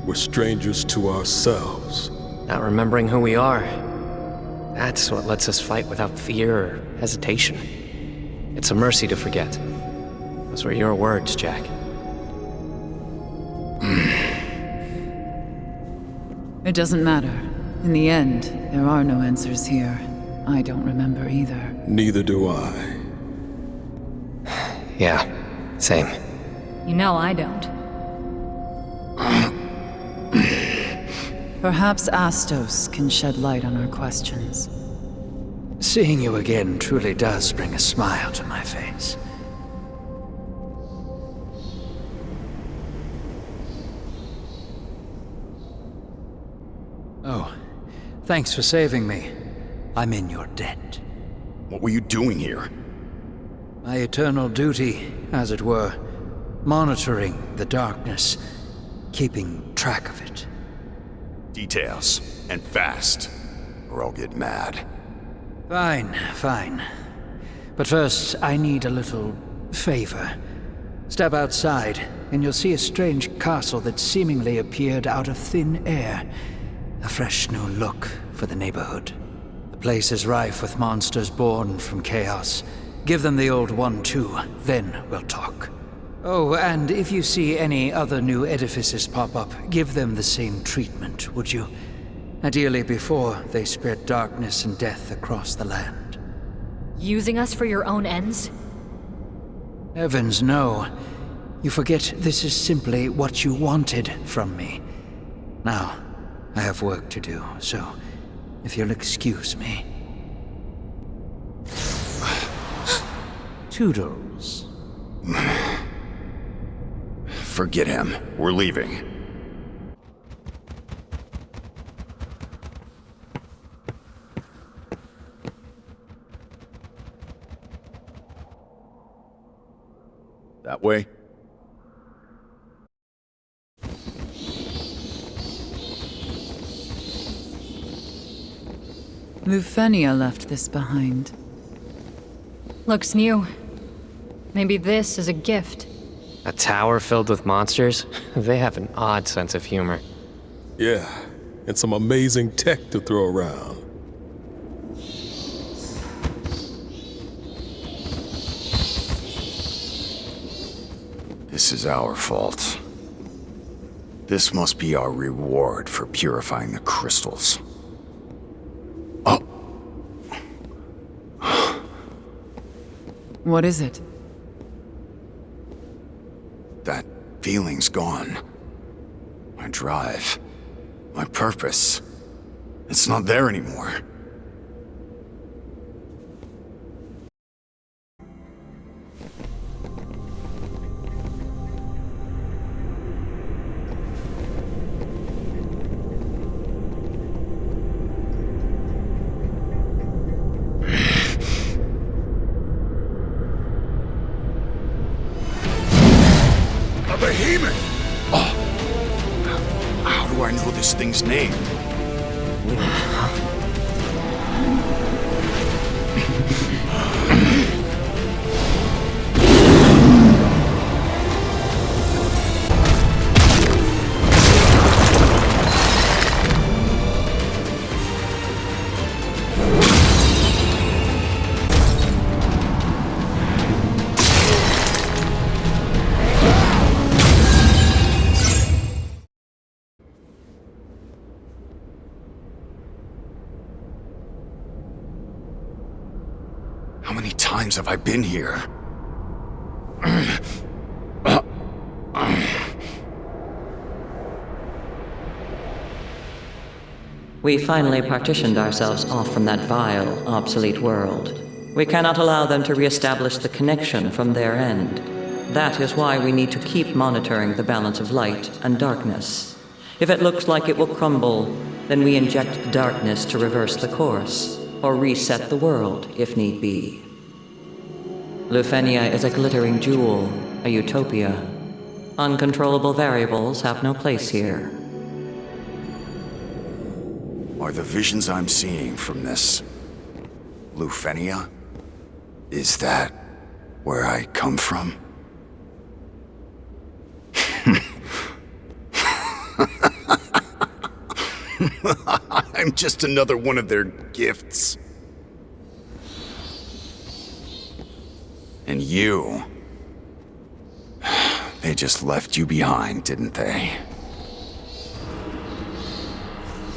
we're strangers to ourselves. Not remembering who we are. That's what lets us fight without fear or hesitation. It's a mercy to forget. Those were your words, Jack. It doesn't matter. In the end, there are no answers here. I don't remember either. Neither do I. Yeah, same. You know I don't. Perhaps Astos can shed light on our questions. Seeing you again truly does bring a smile to my face. Oh, thanks for saving me. I'm in your debt. What were you doing here? My eternal duty, as it were. Monitoring the darkness, keeping track of it. Details, and fast, or I'll get mad. Fine, fine. But first, I need a little favor. Step outside, and you'll see a strange castle that seemingly appeared out of thin air. A fresh new look for the neighborhood. The place is rife with monsters born from chaos. Give them the old one too, then we'll talk. Oh, and if you see any other new edifices pop up, give them the same treatment, would you? Ideally before they spread darkness and death across the land. Using us for your own ends? Heavens, no. You forget this is simply what you wanted from me. Now, I have work to do, so if you'll excuse me. Toodles. Forget him. We're leaving. That way? Lufenia left this behind. Looks new. Maybe this is a gift. A tower filled with monsters? They have an odd sense of humor. Yeah, and some amazing tech to throw around. This is our fault. This must be our reward for purifying the crystals. Oh. What is it? That feeling's gone. My drive. My purpose. It's not there anymore. This thing's name. How many times have I been here? We finally partitioned ourselves off from that vile, obsolete world. We cannot allow them to re-establish the connection from their end. That is why we need to keep monitoring the balance of light and darkness. If it looks like it will crumble, then we inject darkness to reverse the course, or reset the world if need be. Lufenia is a glittering jewel, a utopia. Uncontrollable variables have no place here. Are the visions I'm seeing from this Lufenia? Is that where I come from? I'm just another one of their gifts. And you... They just left you behind, didn't they?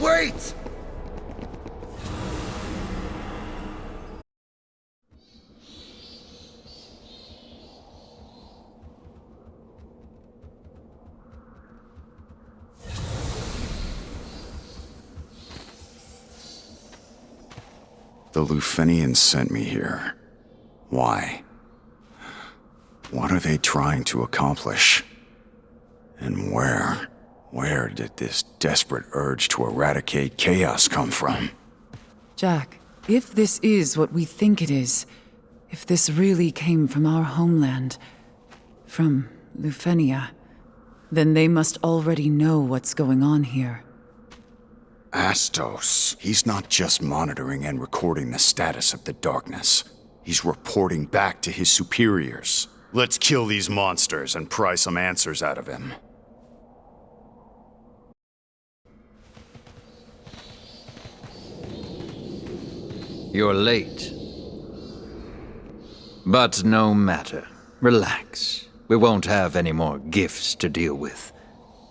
Wait! The Lufenians sent me here. Why? What are they trying to accomplish? And where did this desperate urge to eradicate chaos come from? Jack, if this is what we think it is, if this really came from our homeland, from Lufenia, then they must already know what's going on here. Astos. He's not just monitoring and recording the status of the darkness. He's reporting back to his superiors. Let's kill these monsters and pry some answers out of him. You're late. But no matter. Relax. we won't have any more gifts to deal with.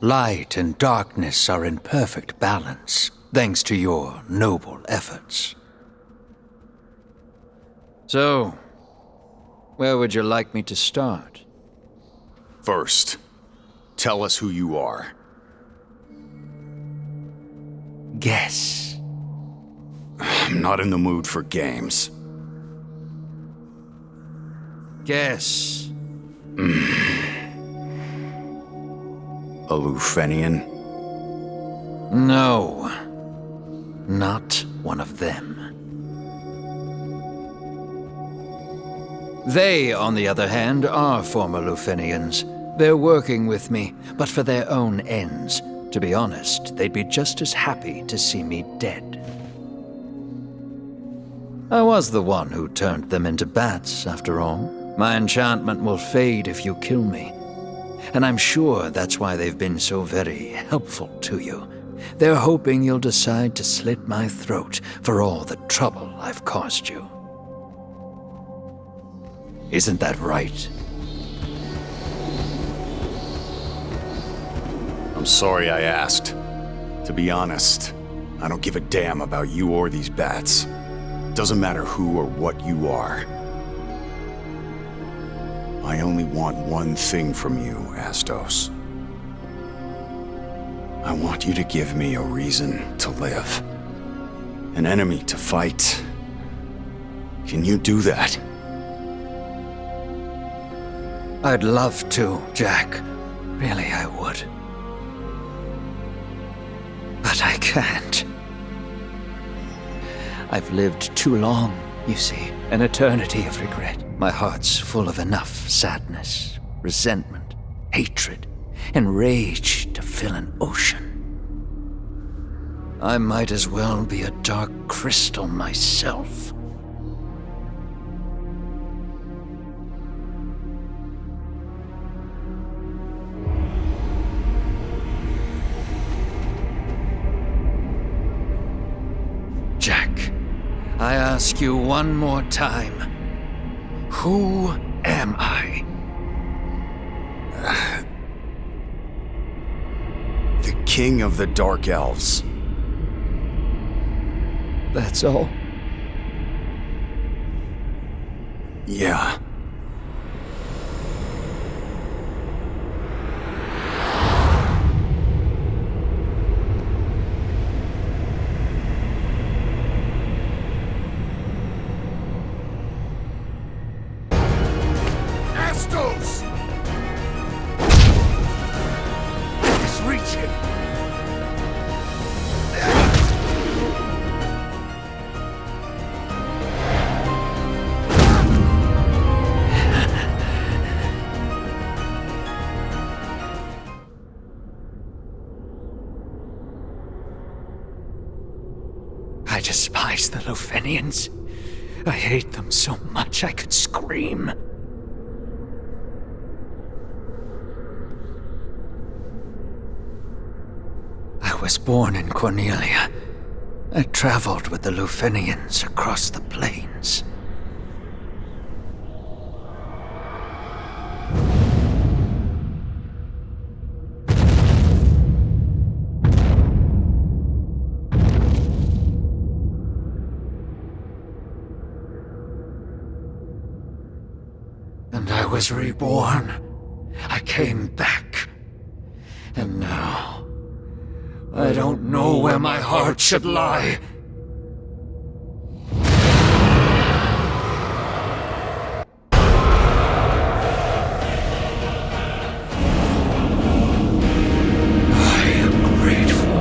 Light and darkness are in perfect balance, thanks to your noble efforts. So, where would you like me to start? First, tell us who you are. Guess. I'm not in the mood for games. Guess. A Lufenian? No. Not one of them. They, on the other hand, are former Lufenians. They're working with me, but for their own ends. To be honest, they'd be just as happy to see me dead. I was the one who turned them into bats, after all. My enchantment will fade if you kill me. And I'm sure that's why they've been so very helpful to you. They're hoping you'll decide to slit my throat for all the trouble I've caused you. Isn't that right? I'm sorry I asked. To be honest, I don't give a damn about you or these bats. Doesn't matter who or what you are. I only want one thing from you, Astos. I want you to give me a reason to live. An enemy to fight. Can you do that? I'd love to, Jack. Really, I would. But I can't. I've lived too long, you see. An eternity of regret. My heart's full of enough sadness, resentment, hatred, and rage to fill an ocean. I might as well be a dark crystal myself. Jack, I ask you one more time. Who am I? The King of the Dark Elves. That's all? Yeah. Astos! He's reaching! I despise the Lufenians. I hate them so much I could scream. I was born in Cornelia. I traveled with the Lufenians across the plains. And I was reborn. I came back. And now, I don't know where my heart should lie. I am grateful.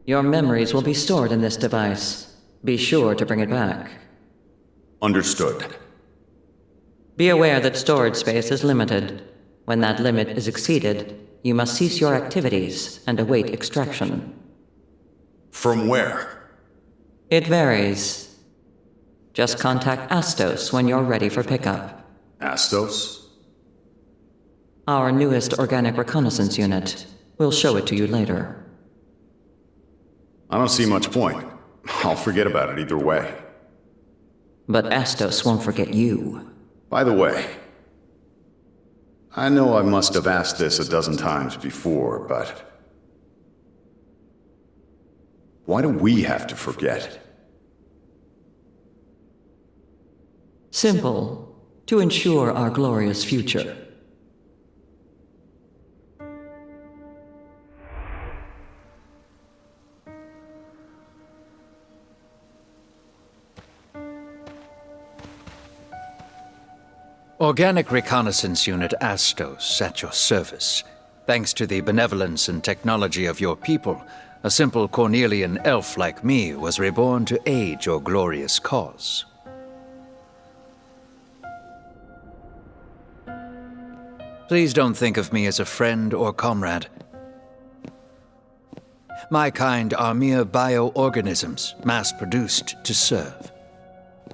Your memories will be stored in this device. Be sure to bring it back. Understood. Be aware that storage space is limited. When that limit is exceeded, you must cease your activities and await extraction. From where? It varies. Just contact Astos when you're ready for pickup. Astos? Our newest organic reconnaissance unit. We'll show it to you later. I don't see much point. I'll forget about it either way. But Astos won't forget you. By the way, I know I must have asked this a dozen times before, but why do we have to forget? Simple. To ensure our glorious future. Organic Reconnaissance Unit Astos at your service. Thanks to the benevolence and technology of your people, a simple Cornelian elf like me was reborn to aid your glorious cause. Please don't think of me as a friend or comrade. My kind are mere bioorganisms, mass-produced to serve.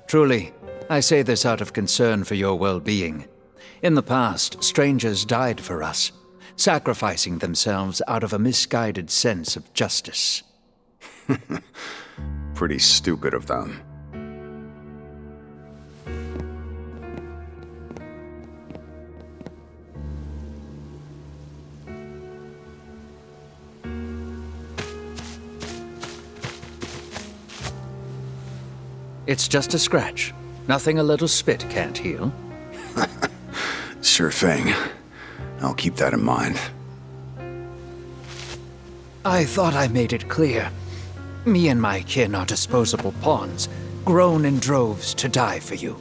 Truly, I say this out of concern for your well-being. In the past, strangers died for us, sacrificing themselves out of a misguided sense of justice. Pretty stupid of them. It's just a scratch. Nothing a little spit can't heal. Sure thing. I'll keep that in mind. I thought I made it clear. Me and my kin are disposable pawns, grown in droves to die for you.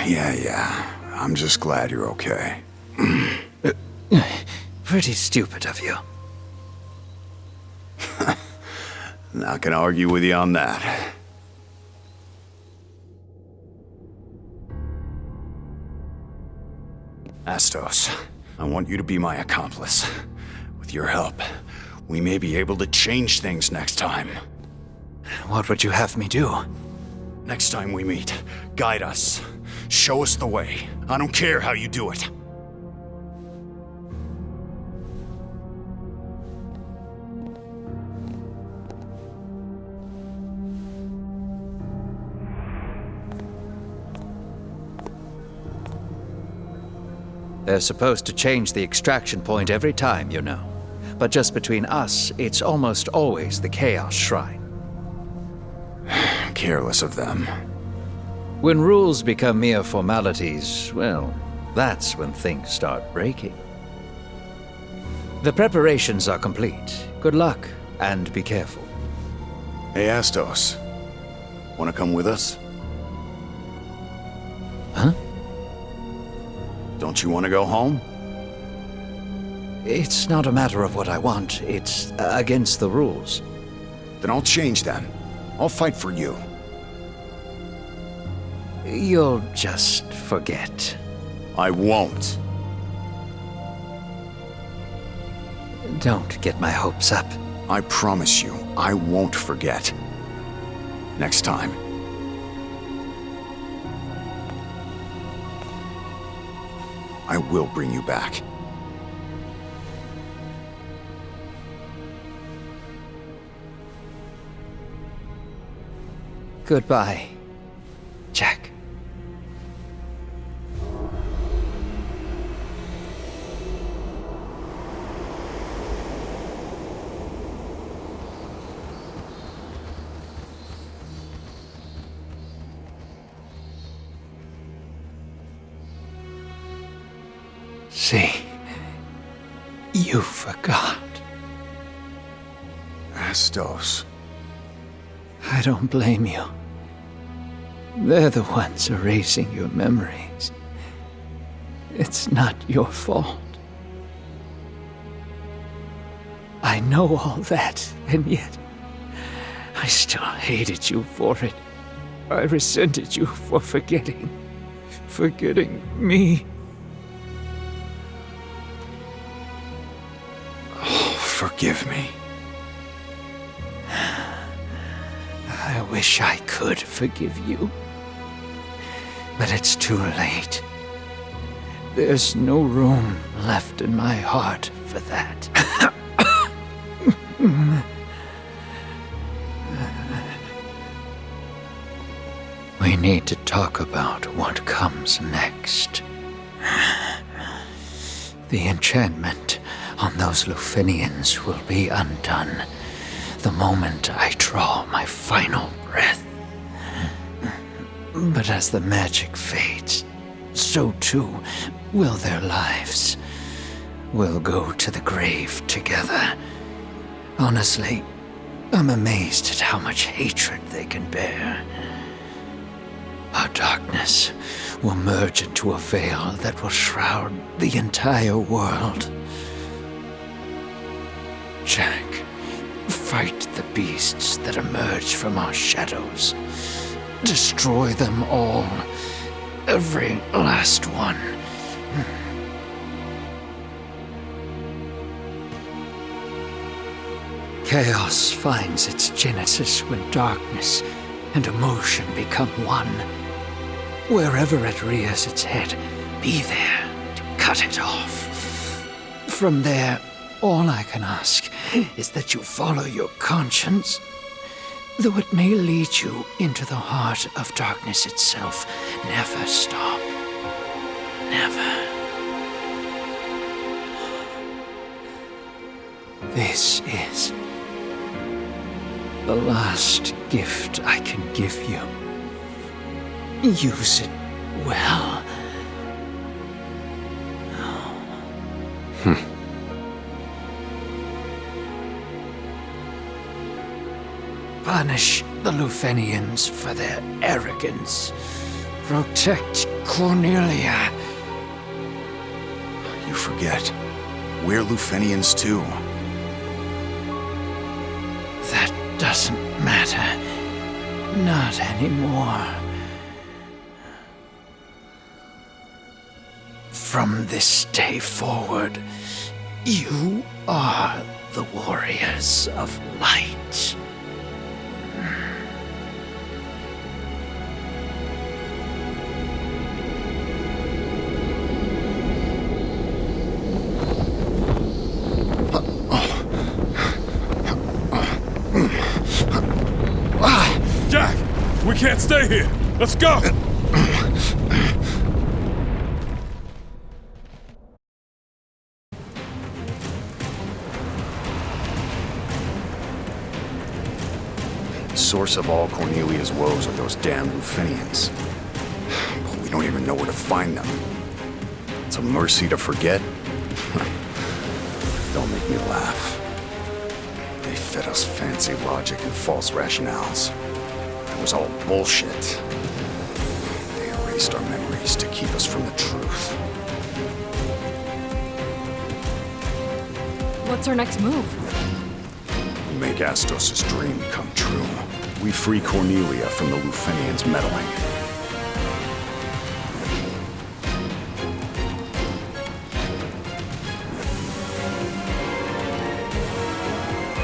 Yeah. I'm just glad you're okay. Pretty stupid of you. Not gonna argue with you on that. Astos, I want you to be my accomplice. With your help, we may be able to change things next time. What would you have me do? Next time we meet, guide us. Show us the way. I don't care how you do it. They're supposed to change the extraction point every time, you know. But just between us, it's almost always the Chaos Shrine. Careless of them. When rules become mere formalities, well, that's when things start breaking. The preparations are complete. Good luck, and be careful. Hey, Astos. Wanna come with us? Huh? Don't you want to go home? It's not a matter of what I want. It's against the rules. Then I'll change them. I'll fight for you. You'll just forget. I won't. Don't get my hopes up. I promise you, I won't forget. Next time. I will bring you back. Goodbye, Jack. See, you forgot. Astos. I don't blame you. They're the ones erasing your memories. It's not your fault. I know all that, and yet I still hated you for it. I resented you for forgetting me. Oh, forgive me. I wish I could forgive you. But it's too late. There's no room left in my heart for that. We need to talk about what comes next. The enchantment on those Lufinians will be undone the moment I draw my final breath. But as the magic fades, so too will their lives. We'll go to the grave together. Honestly, I'm amazed at how much hatred they can bear. Our darkness will merge into a veil that will shroud the entire world. Jack, fight the beasts that emerge from our shadows. Destroy them all. Every last one. Chaos finds its genesis when darkness and emotion become one. Wherever it rears its head, be there to cut it off. From there, all I can ask is that you follow your conscience. Though it may lead you into the heart of darkness itself, never stop. Never. This is the last gift I can give you. Use it well. Punish the Lufenians for their arrogance. Protect Cornelia. You forget. We're Lufenians too. That doesn't matter. Not anymore. From this day forward, you are the warriors of light. Jack, we can't stay here. Let's go. The source of all Cornelia's woes are those damn Lufenians. But we don't even know where to find them. It's a mercy to forget. Don't make me laugh. They fed us fancy logic and false rationales. It was all bullshit. They erased our memories to keep us from the truth. What's our next move? We make Astos' dream come true. We free Cornelia from the Lufenians' meddling.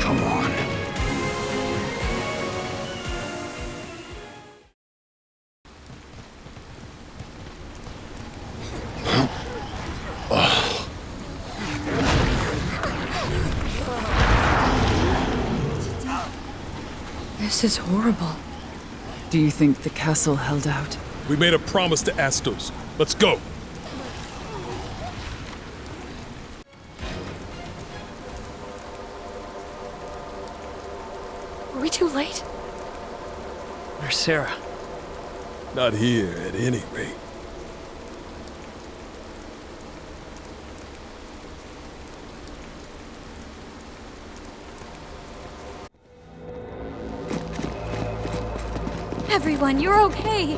Come on. This is horrible. Do you think the castle held out? We made a promise to Astos. Let's go. Are we too late? Where's Sarah? Not here, at any rate. Everyone, you're okay.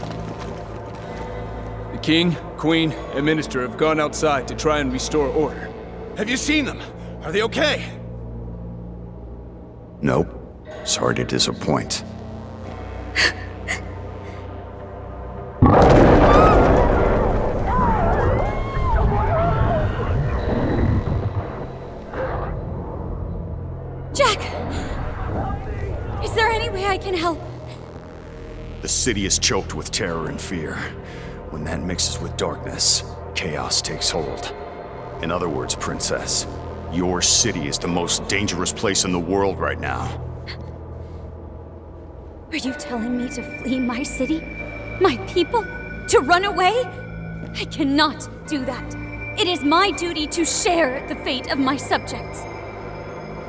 The king, queen, and minister have gone outside to try and restore order. Have you seen them? Are they okay? Nope. Sorry to disappoint. Jack! Is there any way I can help? The city is choked with terror and fear. When that mixes with darkness, chaos takes hold. In other words, Princess, your city is the most dangerous place in the world right now. Are you telling me to flee my city? My people? To run away? I cannot do that. It is my duty to share the fate of my subjects.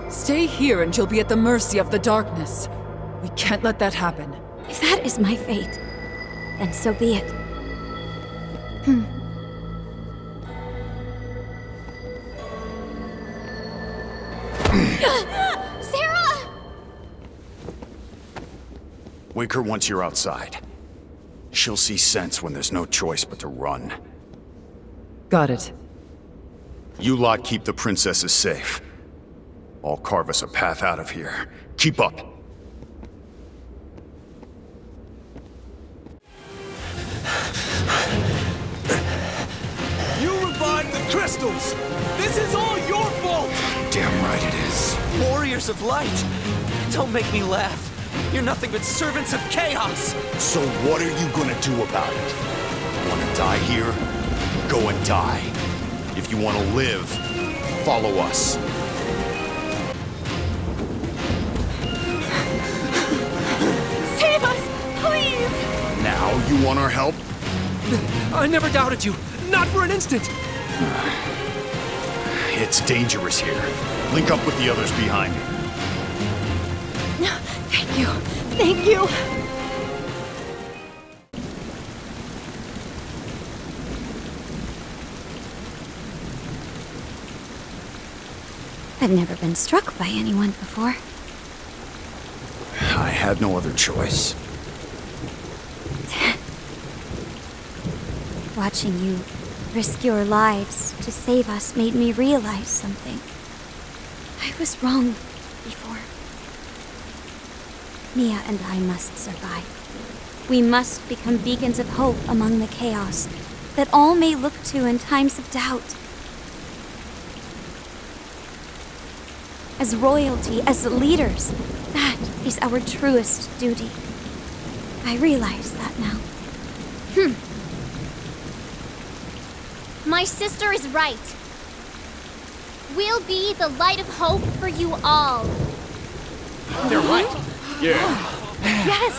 Stay here and you'll be at the mercy of the darkness. We can't let that happen. If that is my fate, then so be it. Sarah! Wake her once you're outside. She'll see sense when there's no choice but to run. Got it. You lot keep the princesses safe. I'll carve us a path out of here. Keep up. You revived the crystals! This is all your fault! Damn right it is. Warriors of Light! Don't make me laugh. You're nothing but servants of chaos! So what are you gonna do about it? Wanna die here? Go and die. If you wanna live, follow us. Save us, please! Now you want our help? I never doubted you. Not for an instant. It's dangerous here. Link up with the others behind me. Thank you. Thank you. I've never been struck by anyone before. I had no other choice. Watching you risk your lives to save us made me realize something. I was wrong before. Mia and I must survive. We must become beacons of hope among the chaos that all may look to in times of doubt. As royalty, as leaders, that is our truest duty. I realize that now. My sister is right. We'll be the light of hope for you all. They're right. Yeah. Yes!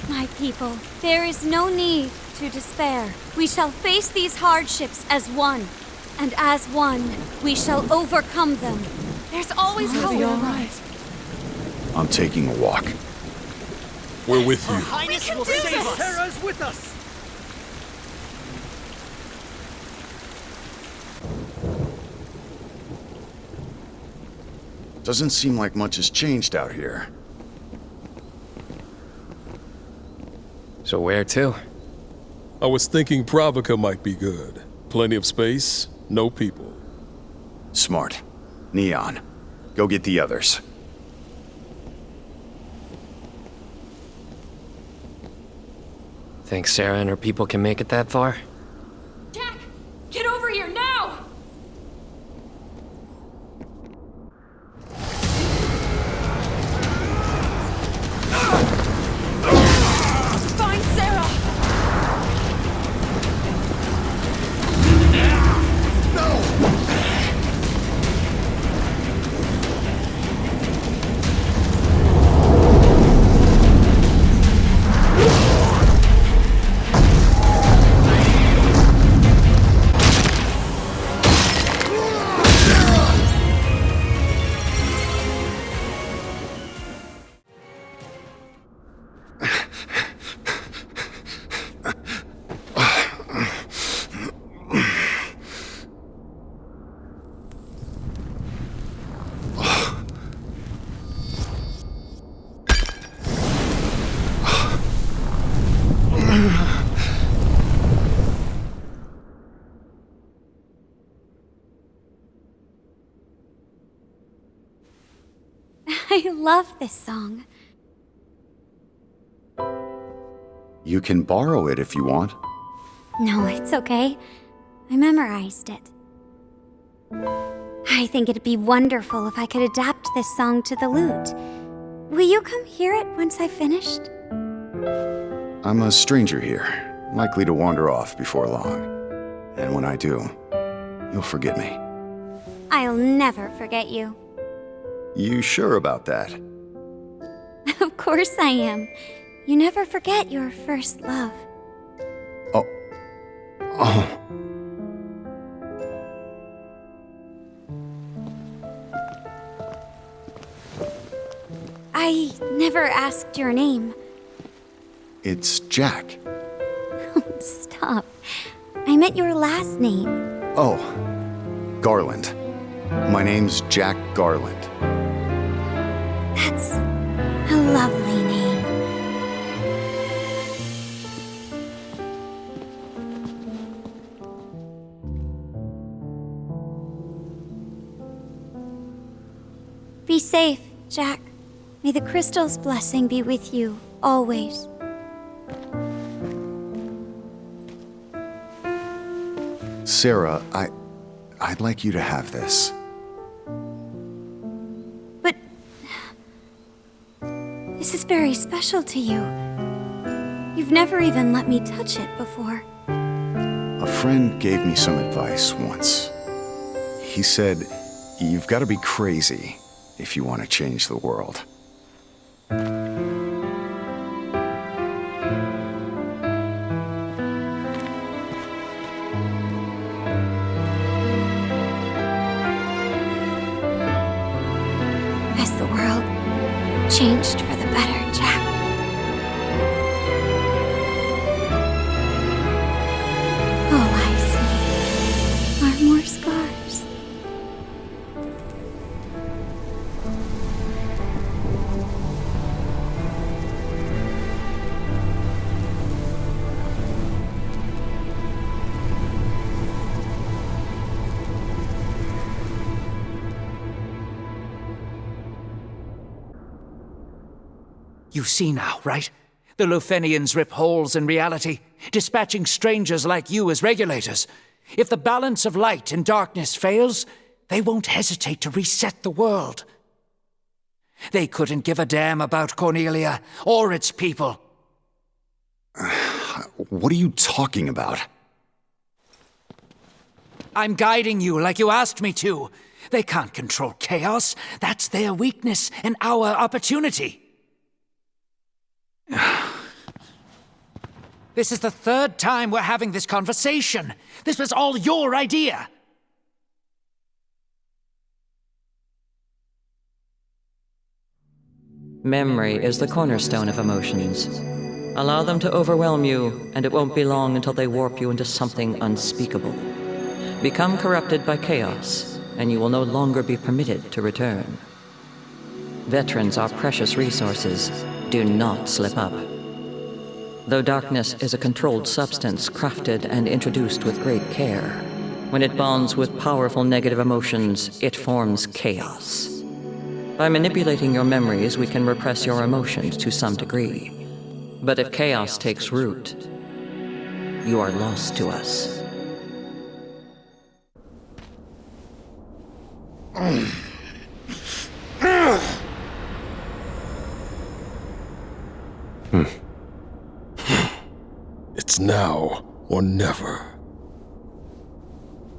My people, there is no need to despair. We shall face these hardships as one. And as one, we shall overcome them. There's always hope. All right. I'm taking a walk. We're with you. Highness will save us. Terra's with us. Doesn't seem like much has changed out here. So where to? I was thinking Pravica might be good. Plenty of space, no people. Smart. Neon, go get the others. Think Sarah and her people can make it that far? Jack, get over here now! Find Sarah! I love this song. You can borrow it if you want. No, it's okay. I memorized it. I think it'd be wonderful if I could adapt this song to the lute. Will you come hear it once I've finished? I'm a stranger here, likely to wander off before long. And when I do, you'll forget me. I'll never forget you. You sure about that? Of course I am. You never forget your first love. Oh. I never asked your name. It's Jack. Stop. I meant your last name. Oh, Garland. My name's Jack Garland. That's a lovely name. Be safe, Jack. May the crystal's blessing be with you, always. Sarah, I'd like you to have this. But this is very special to you. You've never even let me touch it before. A friend gave me some advice once. He said, you've got to be crazy if you want to change the world. Has the world changed for the better, Jack? All I see are more scars. You see now, right? The Lufenians rip holes in reality, dispatching strangers like you as regulators. If the balance of light and darkness fails, they won't hesitate to reset the world. They couldn't give a damn about Cornelia or its people. What are you talking about? I'm guiding you like you asked me to. They can't control chaos. That's their weakness and our opportunity. This is the third time we're having this conversation. This was all your idea. Memory is the cornerstone of emotions. Allow them to overwhelm you, and it won't be long until they warp you into something unspeakable. Become corrupted by chaos, and you will no longer be permitted to return. Veterans are precious resources. Do not slip up. Though darkness is a controlled substance crafted and introduced with great care, when it bonds with powerful negative emotions, it forms chaos. By manipulating your memories, we can repress your emotions to some degree. But if chaos takes root, you are lost to us. It's now or never.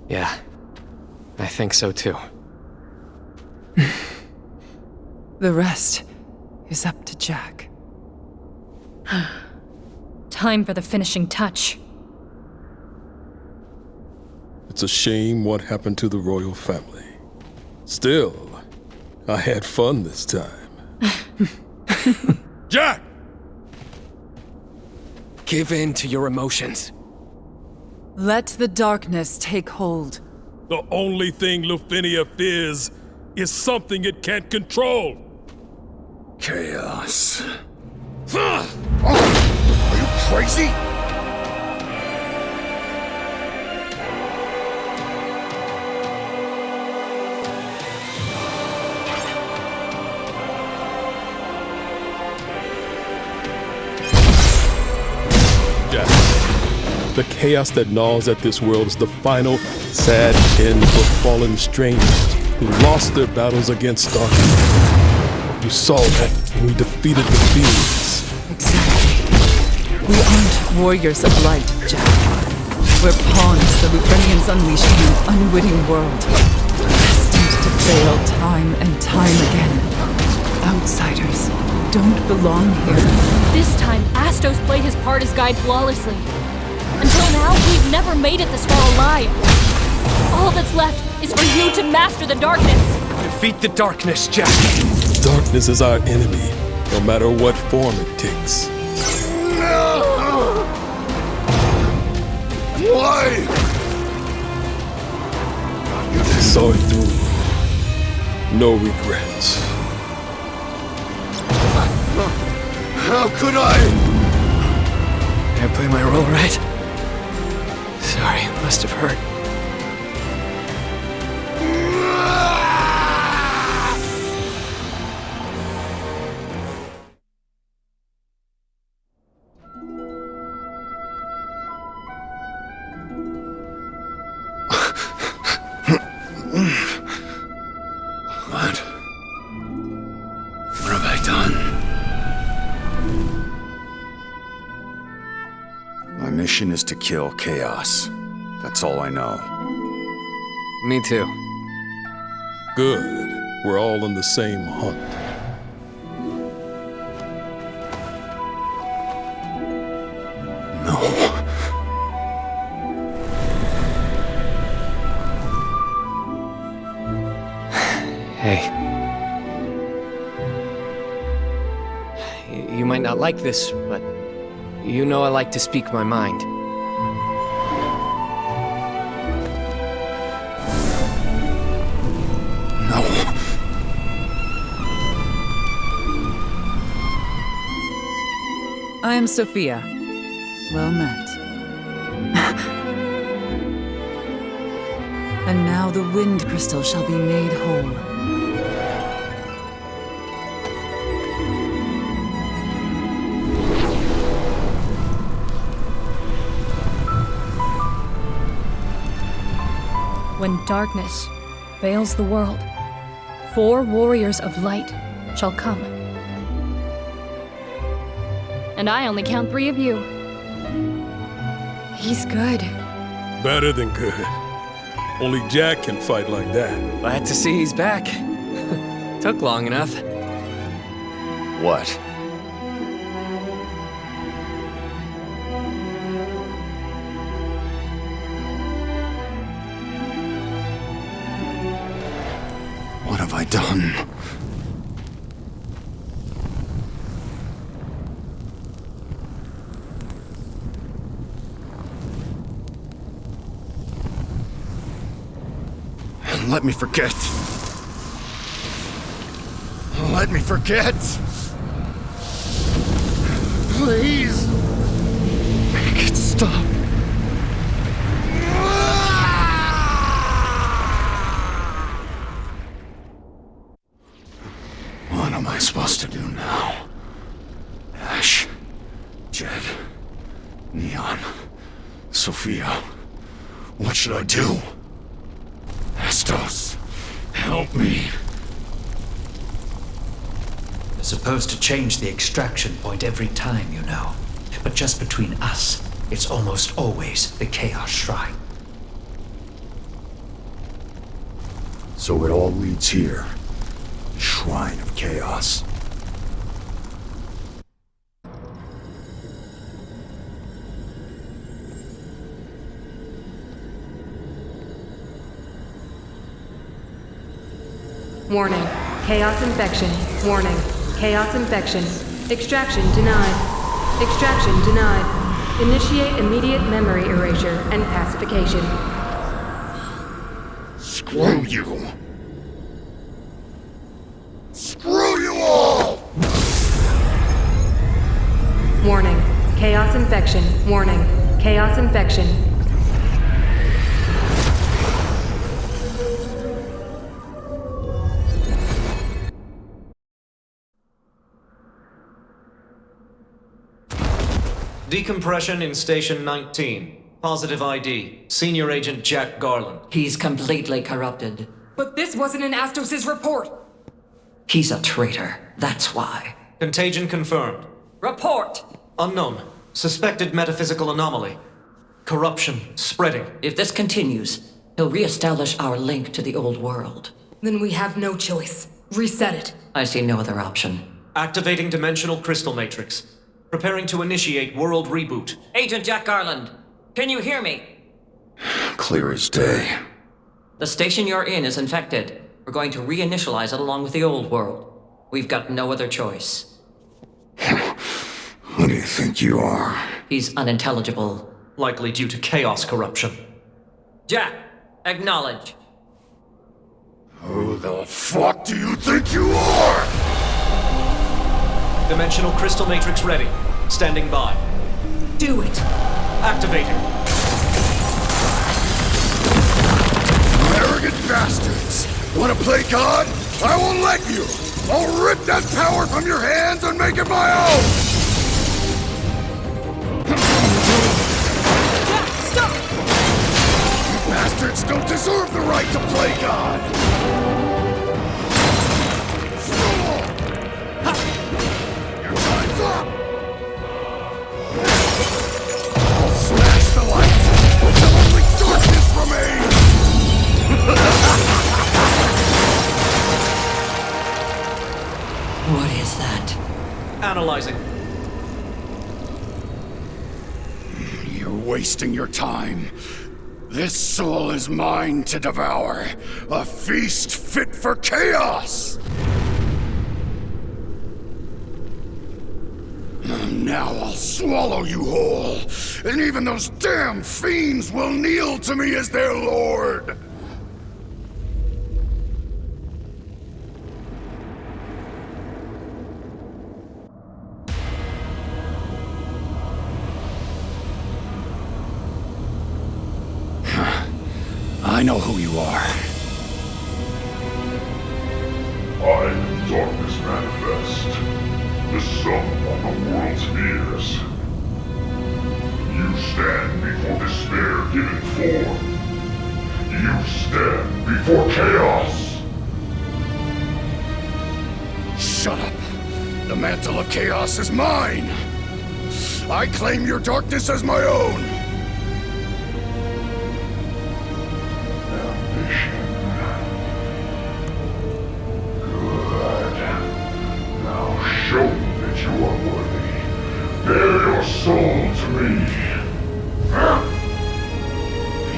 Yeah, I think so too. The rest is up to Jack. Time for the finishing touch. It's a shame what happened to the royal family. Still, I had fun this time. Jack! Give in to your emotions. Let the darkness take hold. The only thing Lufenia fears is something it can't control. Chaos. Are you crazy? The chaos that gnaws at this world is the final, sad end for fallen strangers who lost their battles against darkness. You saw that when we defeated the fiends. Exactly. We aren't warriors of light, Jack. We're pawns the Lufenians unleashed in an unwitting world, destined to fail time and time again. Outsiders don't belong here. This time, Astos played his part as guide flawlessly. Until now, we've never made it this far alive. All that's left is for you to master the darkness. Defeat the darkness, Jack. Darkness is our enemy, no matter what form it takes. Why? Saw it through. No regrets. How could I? Did I play my role right? Sorry, it must have hurt. What have I done? My mission is to kill Chaos. That's all I know. Me too. Good. We're all on the same hunt. No. Hey. You might not like this, but you know I like to speak my mind. No. I am Sophia. Well met. And now the wind crystal shall be made whole. When darkness veils the world, 4 warriors of light shall come. And I only count 3 of you. He's good. Better than good. Only Jack can fight like that. Glad to see he's back. Took long enough. What? What have I done? Let me forget. Let me forget. Please. Make it stop. What am I supposed to do now? Ash, Jed, Neon, Sophia. What should I do? Astos, help me. You're supposed to change the extraction point every time, you know. But just between us, it's almost always the Chaos Shrine. So it all leads here. Shrine of Chaos. Warning. Chaos infection. Warning. Chaos infection. Extraction denied. Extraction denied. Initiate immediate memory erasure and pacification. Screw you. Screw you all! Warning. Chaos infection. Warning. Chaos infection. Decompression in Station 19. Positive ID. Senior Agent Jack Garland. He's completely corrupted. But this wasn't in Astos' report. He's a traitor. That's why. Contagion confirmed. Report! Unknown. Suspected metaphysical anomaly. Corruption spreading. If this continues, he'll reestablish our link to the old world. Then we have no choice. Reset it. I see no other option. Activating dimensional crystal matrix. Preparing to initiate world reboot. Agent Jack Garland, can you hear me? Clear as day. The station you're in is infected. We're going to reinitialize it along with the old world. We've got no other choice. Who do you think you are? He's unintelligible. Likely due to chaos corruption. Jack, acknowledge. Who the fuck do you think you are? Dimensional crystal matrix ready. Standing by. Do it. Activating. Arrogant bastards! Wanna play God? I won't let you! I'll rip that power from your hands and make it my own! Jack, stop! You bastards don't deserve the right to play God! Your time's up! I'll smash the light until only darkness remains! What is that? Analyzing. You're wasting your time. This soul is mine to devour. A feast fit for chaos! Now I'll swallow you whole, and even those damn fiends will kneel to me as their lord! I know who you are. I am Darkness Manifest, the sum of the world's fears. You stand before despair given form. You stand before chaos. Shut up. The mantle of chaos is mine. I claim your darkness as my own. Show me that you are worthy. Bear your soul to me.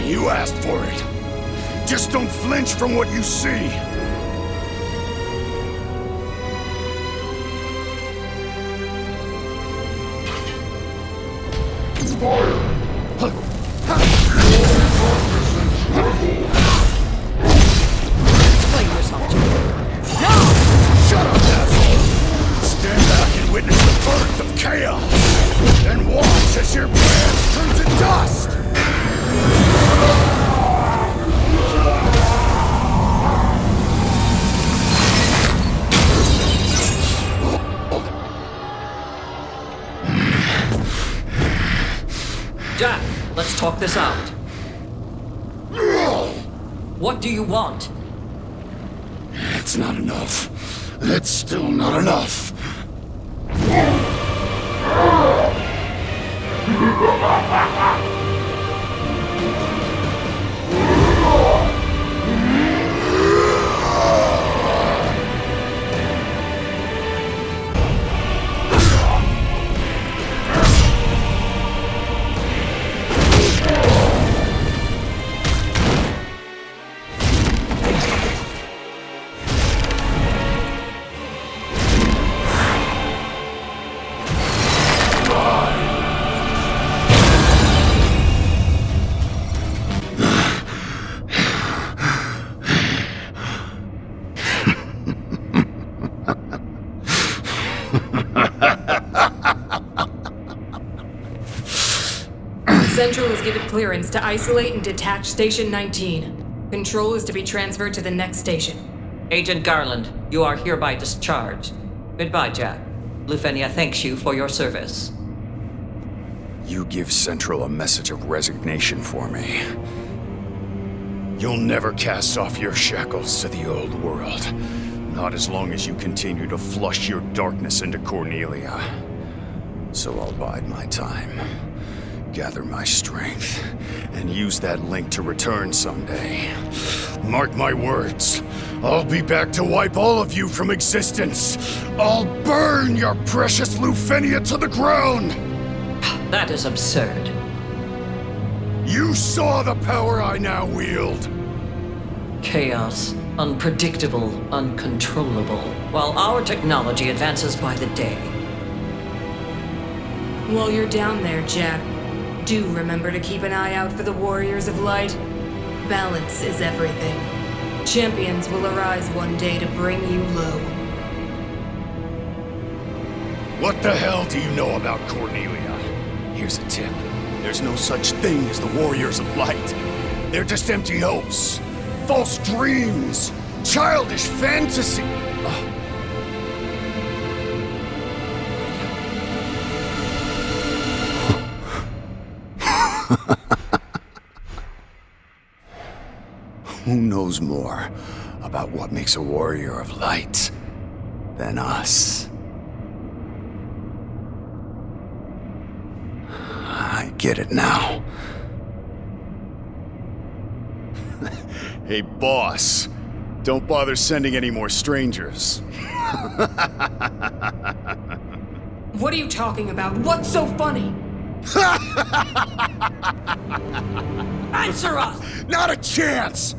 You asked for it. Just don't flinch from what you see. Fire! Explain yourself to me. Shut up, asshole! Stand back and witness the birth of chaos! And watch as your plans turn to dust! Jack, let's talk this out. What do you want? It's not enough. It's still not enough. Central is given clearance to isolate and detach Station 19. Control is to be transferred to the next station. Agent Garland, you are hereby discharged. Goodbye, Jack. Lufenia thanks you for your service. You give Central a message of resignation for me. You'll never cast off your shackles to the old world. Not as long as you continue to flush your darkness into Cornelia. So I'll bide my time, gather my strength, and use that link to return someday. Mark my words, I'll be back to wipe all of you from existence. I'll burn your precious Lufenia to the ground! That is absurd. You saw the power I now wield! Chaos, unpredictable, uncontrollable, while our technology advances by the day. While you're down there, Jack, do remember to keep an eye out for the Warriors of Light. Balance is everything. Champions will arise one day to bring you low. What the hell do you know about Cornelia? Here's a tip. There's no such thing as the Warriors of Light. They're just empty hopes, false dreams, childish fantasy. Who knows more about what makes a warrior of light than us? I get it now. Hey, boss. Don't bother sending any more strangers. What are you talking about? What's so funny? Answer us! Not a chance!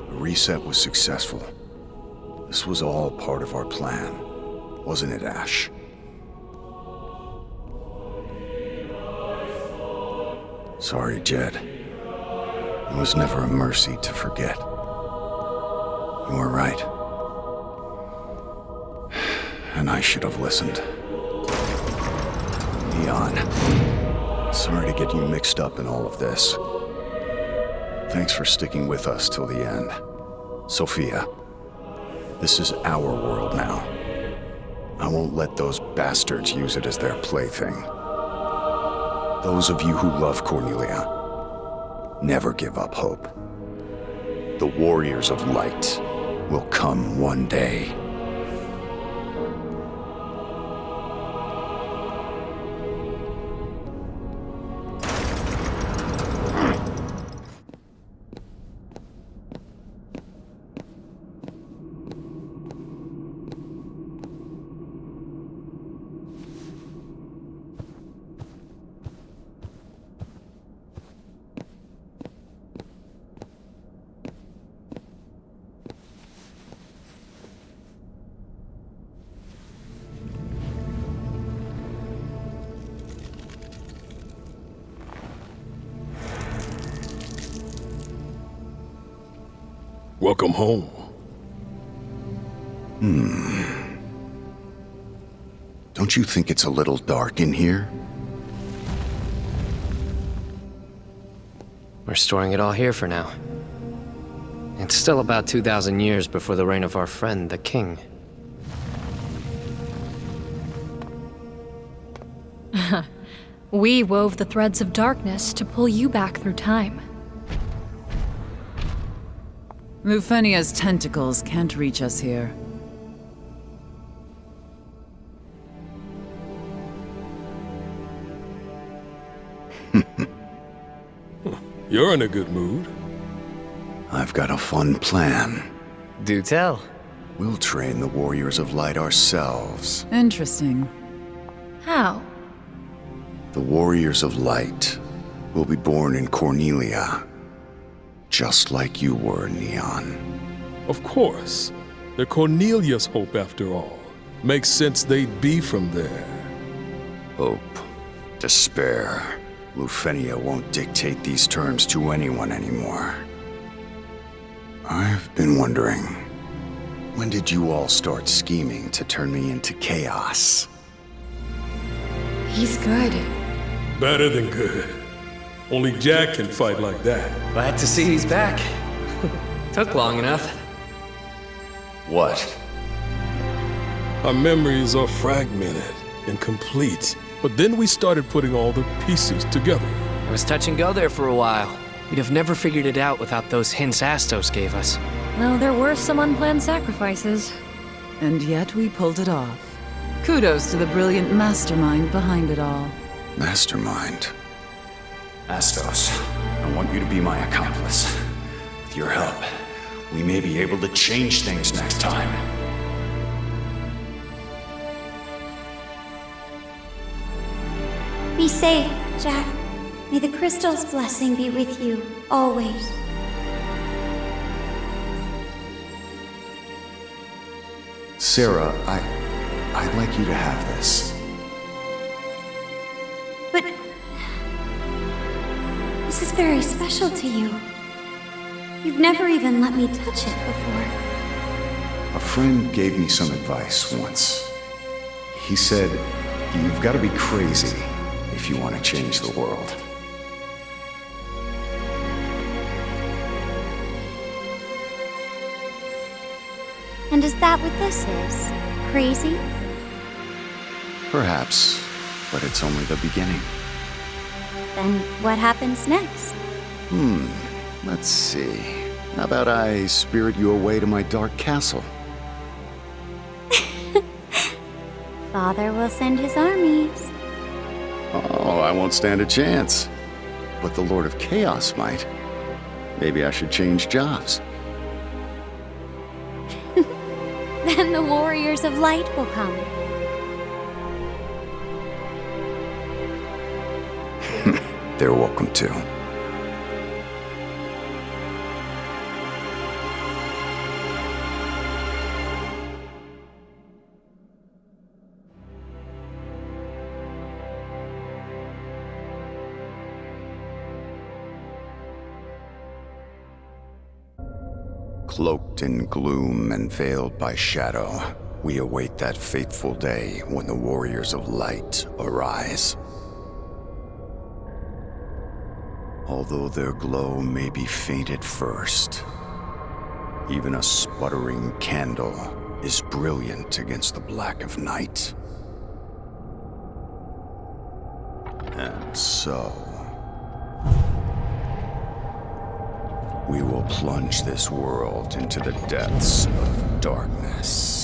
The reset was successful. This was all part of our plan, wasn't it, Ash? Sorry, Jed. It was never a mercy to forget. You were right. And I should have listened. Neon, sorry to get you mixed up in all of this. Thanks for sticking with us till the end. Sophia, this is our world now. I won't let those bastards use it as their plaything. Those of you who love Cornelia, never give up hope. The Warriors of Light will come one day. Welcome home. Don't you think it's a little dark in here? We're storing it all here for now. It's still about 2,000 years before the reign of our friend, the king. We wove the threads of darkness to pull you back through time. Lufenia's tentacles can't reach us here. You're in a good mood. I've got a fun plan. Do tell. We'll train the Warriors of Light ourselves. Interesting. How? The Warriors of Light will be born in Cornelia, just like you were, Neon. Of course. They're Cornelia's hope after all, Makes sense they'd be from there. Hope. Despair. Lufenia won't dictate these terms to anyone anymore. I've been wondering, when did you all start scheming to turn me into chaos? He's good. Better than good. Only Jack can fight like that. Glad to see he's back. Took long enough. What? Our memories are fragmented, incomplete. But then we started putting all the pieces together. It was touch and go there for a while. We'd have never figured it out without those hints Astos gave us. No, there were some unplanned sacrifices. And yet we pulled it off. Kudos to the brilliant mastermind behind it all. Mastermind? Astos, I want you to be my accomplice. With your help, we may be able to change things next time. Be safe, Jack. May the crystal's blessing be with you, always. Sarah, I'd like you to have this. But this is very special to you. You've never even let me touch it before. A friend gave me some advice once. He said, you've got to be crazy if you want to change the world. And is that what this is? Crazy? Perhaps, but it's only the beginning. Then what happens next? Let's see. How about I spirit you away to my dark castle? Father will send his armies. Oh, I won't stand a chance. But the Lord of Chaos might. Maybe I should change jobs. Then the Warriors of Light will come. They're welcome to. Cloaked in gloom and veiled by shadow, we await that fateful day when the Warriors of Light arise. Although their glow may be faint at first, even a sputtering candle is brilliant against the black of night. And so, we will plunge this world into the depths of darkness.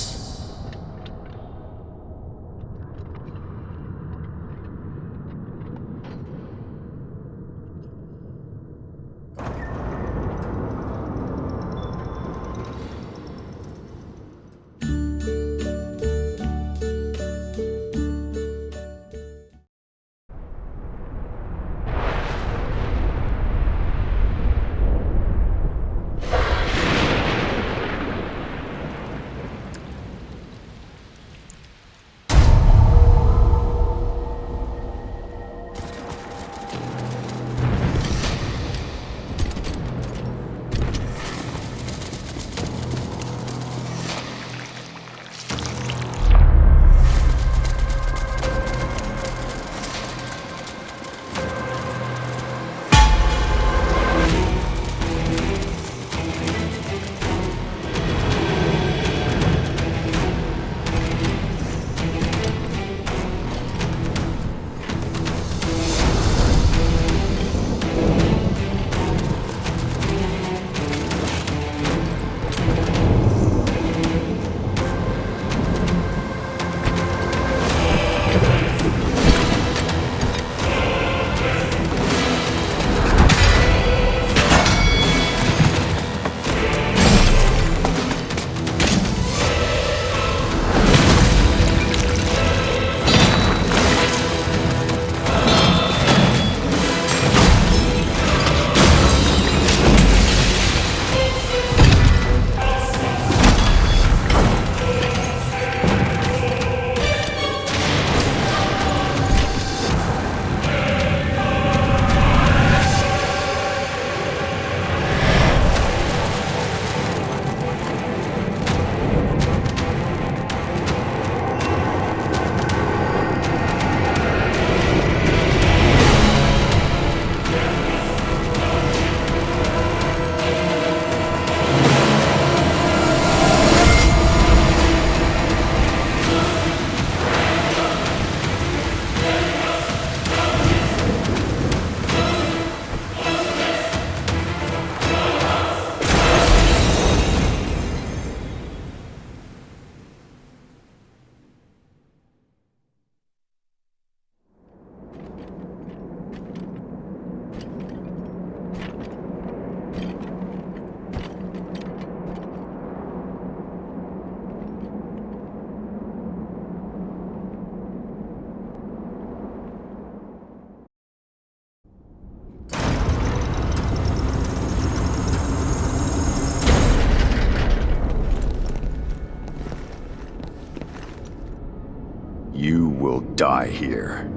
You will die here,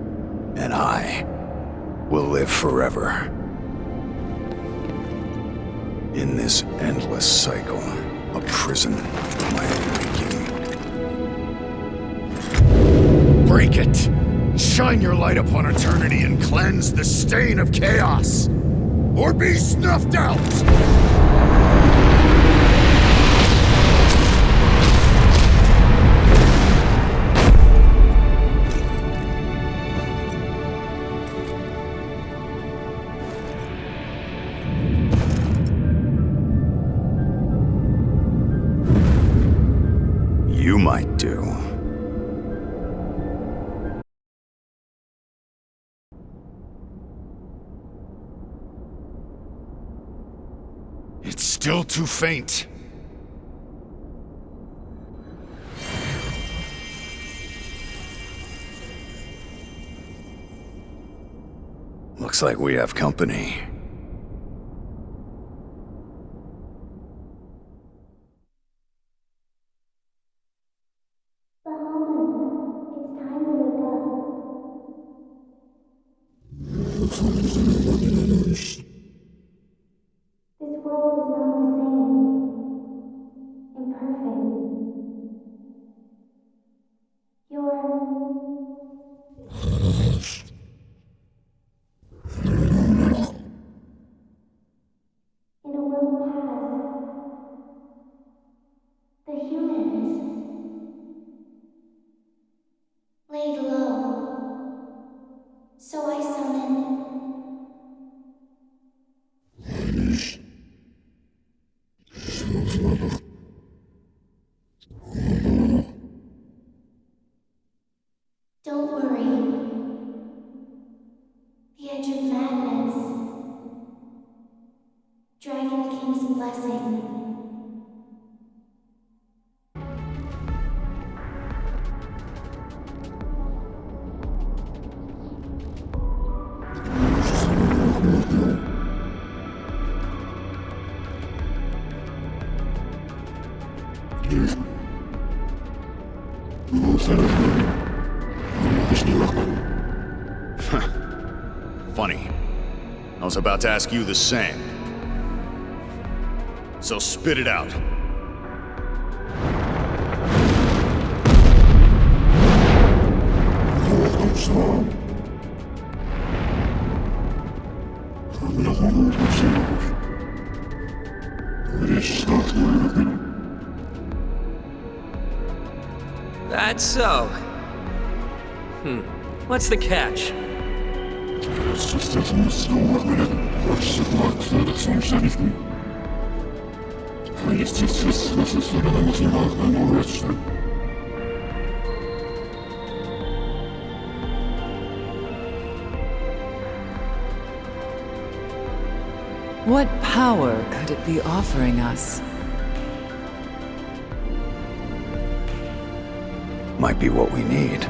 and I will live forever. In this endless cycle, a prison of my own making. Break it! Shine your light upon eternity and cleanse the stain of chaos! Or be snuffed out! You might do. It's still too faint. Looks like we have company. This world is not the same. Imperfect. You're... In a world past, the humans laid low. So I summoned Don't worry. The edge of madness. Dragon King's blessing. Funny. I was about to ask you the same. So spit it out. That's so. What's the catch? What power could it be offering us? Might be what we need.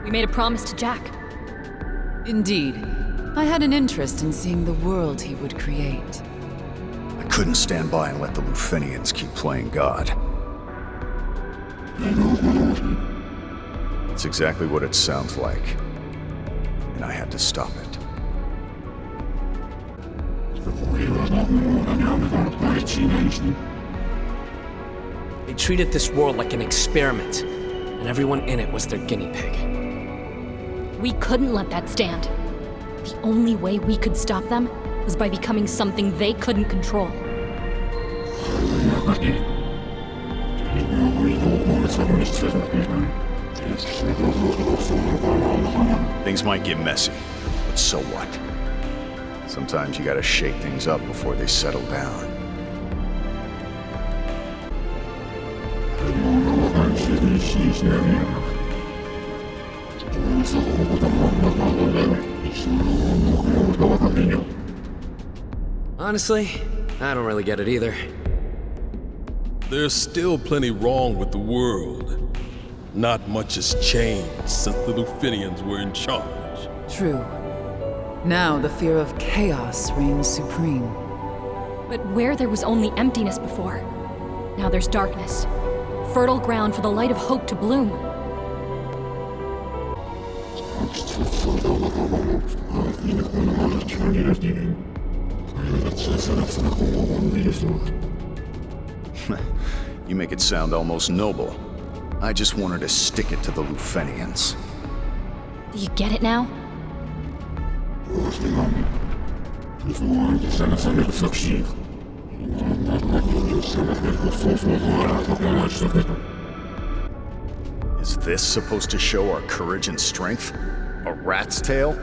We made a promise to Jack. Indeed. I had an interest in seeing the world he would create. I couldn't stand by and let the Lufenians keep playing God. It's exactly what it sounds like. And I had to stop it. They treated this world like an experiment, and everyone in it was their guinea pig. We couldn't let that stand. The only way we could stop them was by becoming something they couldn't control. Things might get messy, but so what? Sometimes you gotta shake things up before they settle down. Honestly, I don't really get it either. There's still plenty wrong with the world. Not much has changed since the Lufenians were in charge. True. Now the fear of chaos reigns supreme. But where there was only emptiness before, now there's darkness. Fertile ground for the light of hope to bloom. You make it sound almost noble. I just wanted to stick it to the Lufenians. Do you get it now? Is this supposed to show our courage and strength? A rat's tail?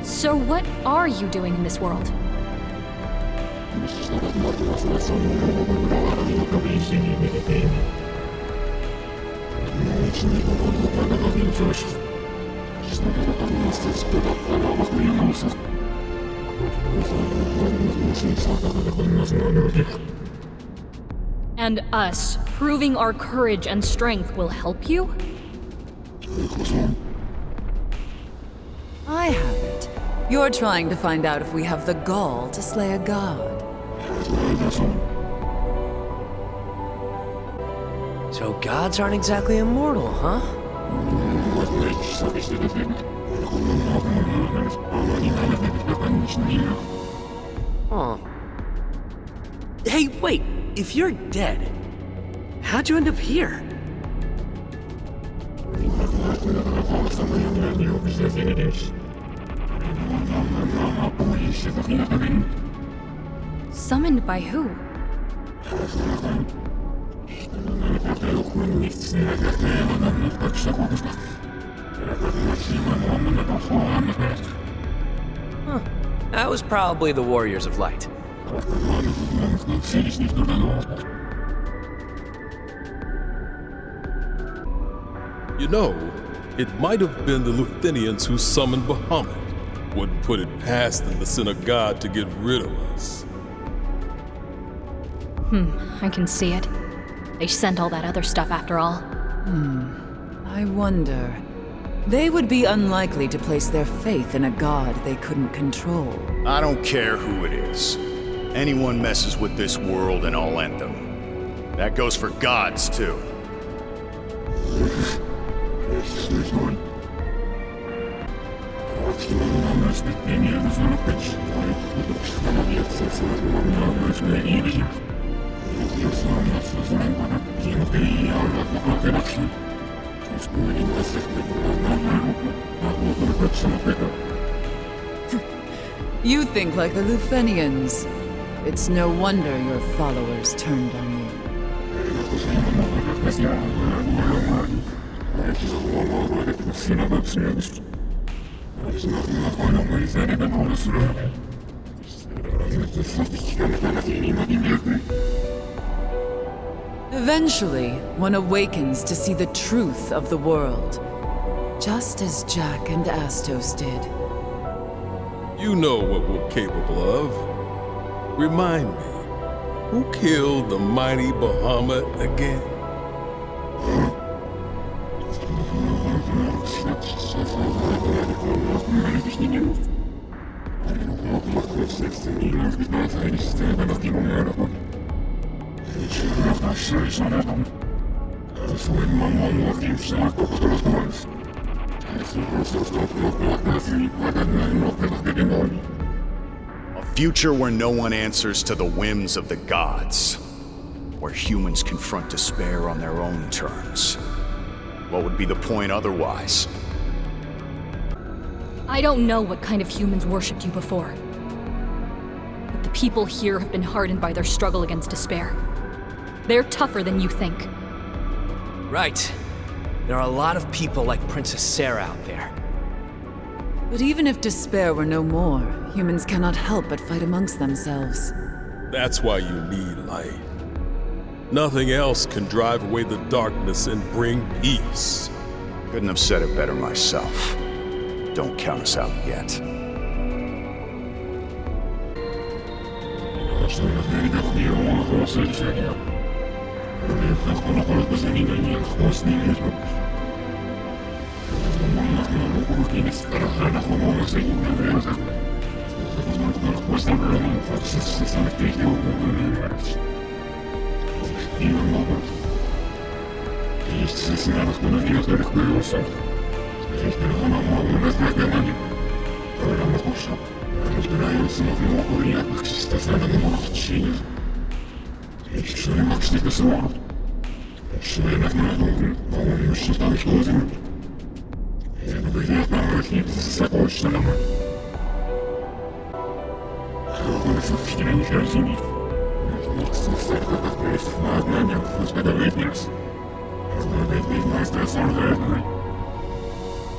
So what are you doing in this world? And us proving our courage and strength will help you? I have it. You're trying to find out if we have the gall to slay a god. So gods aren't exactly immortal, huh? Oh. Hey, wait! If you're dead, how'd you end up here? Summoned by who? Huh. That was probably the Warriors of Light. You know, it might have been the Lufenians who summoned Bahamut. Wouldn't put it past them to send a god to get rid of us. I can see it. They sent all that other stuff after all. I wonder. They would be unlikely to place their faith in a god they couldn't control. I don't care who it is. Anyone messes with this world and I'll end them. That goes for gods, too. You think like the Lufenians. It's no wonder your followers turned on you. Eventually, one awakens to see the truth of the world, just as Jack and Astos did. You know what we're capable of. Remind me, who killed the mighty Bahamut again? future where no one answers to the whims of the gods. Where humans confront despair on their own terms. What would be the point otherwise? I don't know what kind of humans worshipped you before. But the people here have been hardened by their struggle against despair. They're tougher than you think. Right. There are a lot of people like Princess Sarah out there. But even if despair were no more, humans cannot help but fight amongst themselves. That's why you need light. Nothing else can drive away the darkness and bring peace. Couldn't have said it better myself. Don't count us out yet.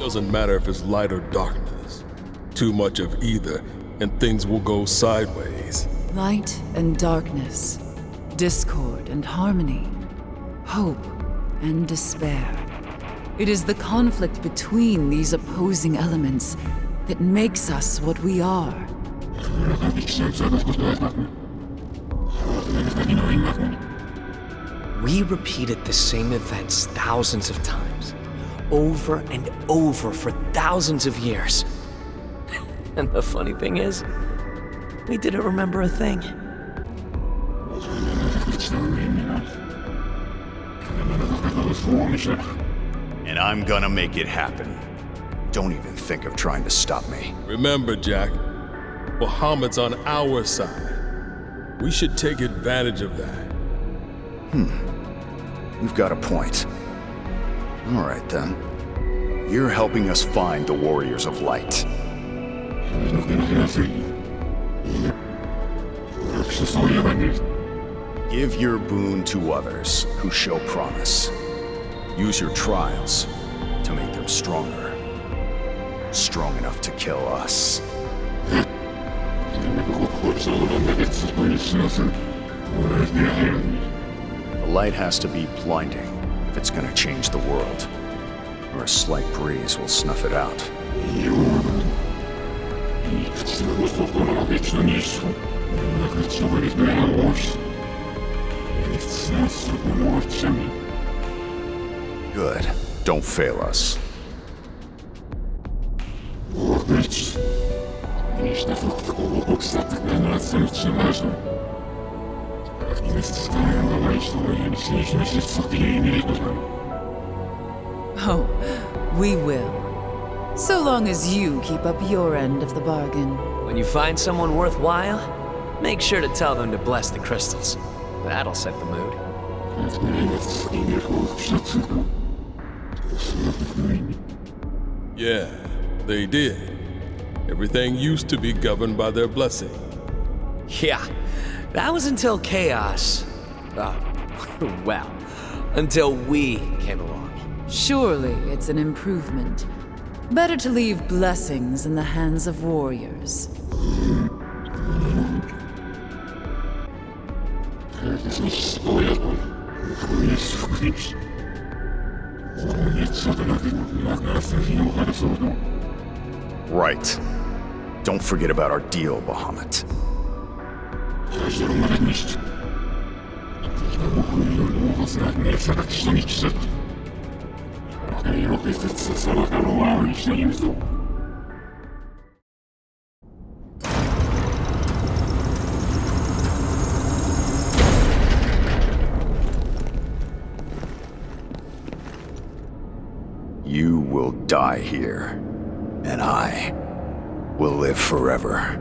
Doesn't matter if it's light or darkness. Too much of either, and things will go sideways. Light and darkness, discord and harmony, hope and despair. It is the conflict between these opposing elements that makes us what we are. We repeated the same events thousands of times, over and over for thousands of years. And the funny thing is, we didn't remember a thing. And I'm gonna make it happen. Don't even think of trying to stop me. Remember, Jack, Bahamut's on our side. We should take advantage of that. You've got a point. All right, then. You're helping us find the Warriors of Light. Give your boon to others who show promise. Use your trials to make them stronger. Strong enough to kill us. The light has to be blinding if it's gonna change the world. Or a slight breeze will snuff it out. Good. Don't fail us. Oh, we will. So long as you keep up your end of the bargain. When you find someone worthwhile, make sure to tell them to bless the crystals. That'll set the mood. Yeah, they did. Everything used to be governed by their blessing. Yeah, that was until chaos. Well, until we came along. Surely it's an improvement. Better to leave blessings in the hands of warriors. Right. Don't forget about our deal, Bahamut. You will die here, and I will live forever.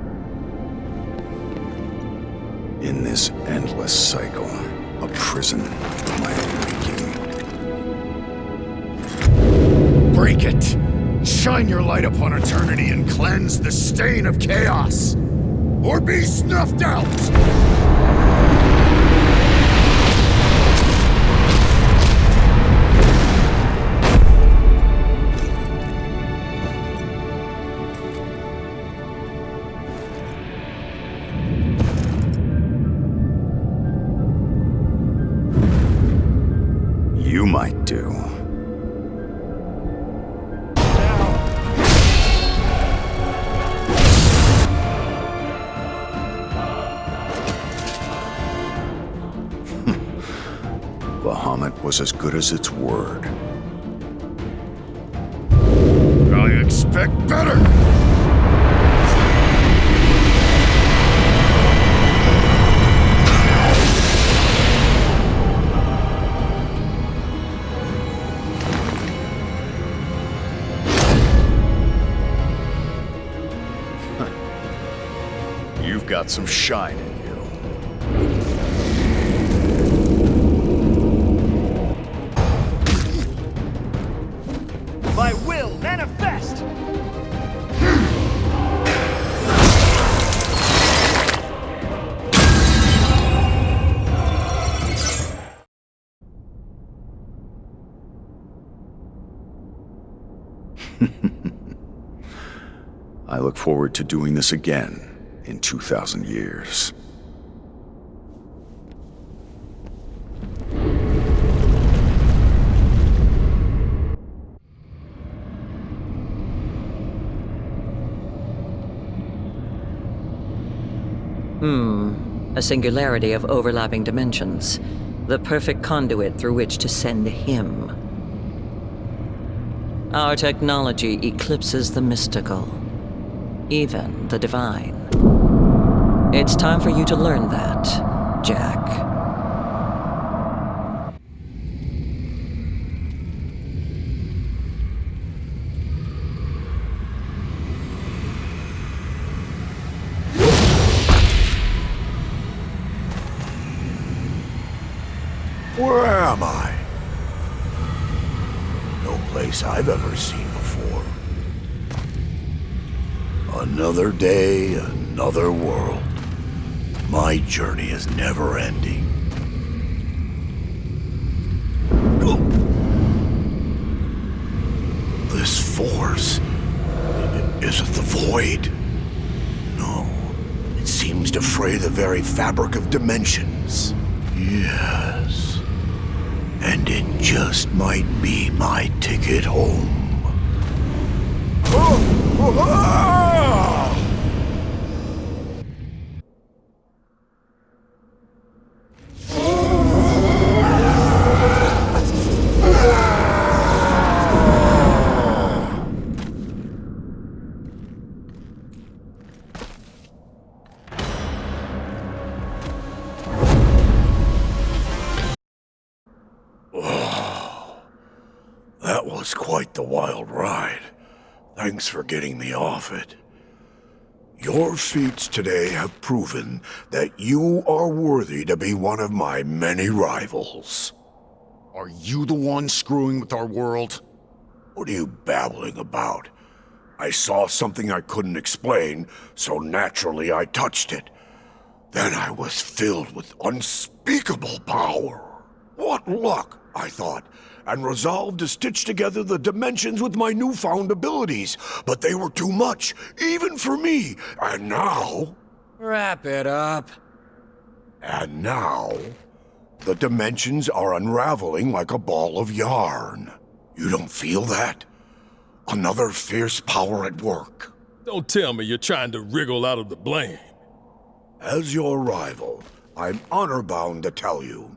In this endless cycle, a prison of my own making. Break it! Shine your light upon eternity and cleanse the stain of chaos! Or be snuffed out! You might do. Bahamut was as good as its word. I expect better! You've got some shine in you. My will manifest! I look forward to doing this again in 2,000 years. A singularity of overlapping dimensions. The perfect conduit through which to send him. Our technology eclipses the mystical, even the divine. It's time for you to learn that, Jack. Where am I? No place I've ever seen before. Another day, another world. My journey is never ending. This force, is it the void? No, it seems to fray the very fabric of dimensions. Yes. And it just might be my ticket home. That was quite the wild ride. Thanks for getting me off it. Your feats today have proven that you are worthy to be one of my many rivals. Are you the one screwing with our world? What are you babbling about? I saw something I couldn't explain, so naturally I touched it. Then I was filled with unspeakable power. What luck, I thought, and resolved to stitch together the dimensions with my newfound abilities. But they were too much, even for me. And now... Wrap it up. And now... the dimensions are unraveling like a ball of yarn. You don't feel that? Another fierce power at work. Don't tell me you're trying to wriggle out of the blame. As your rival, I'm honor-bound to tell you.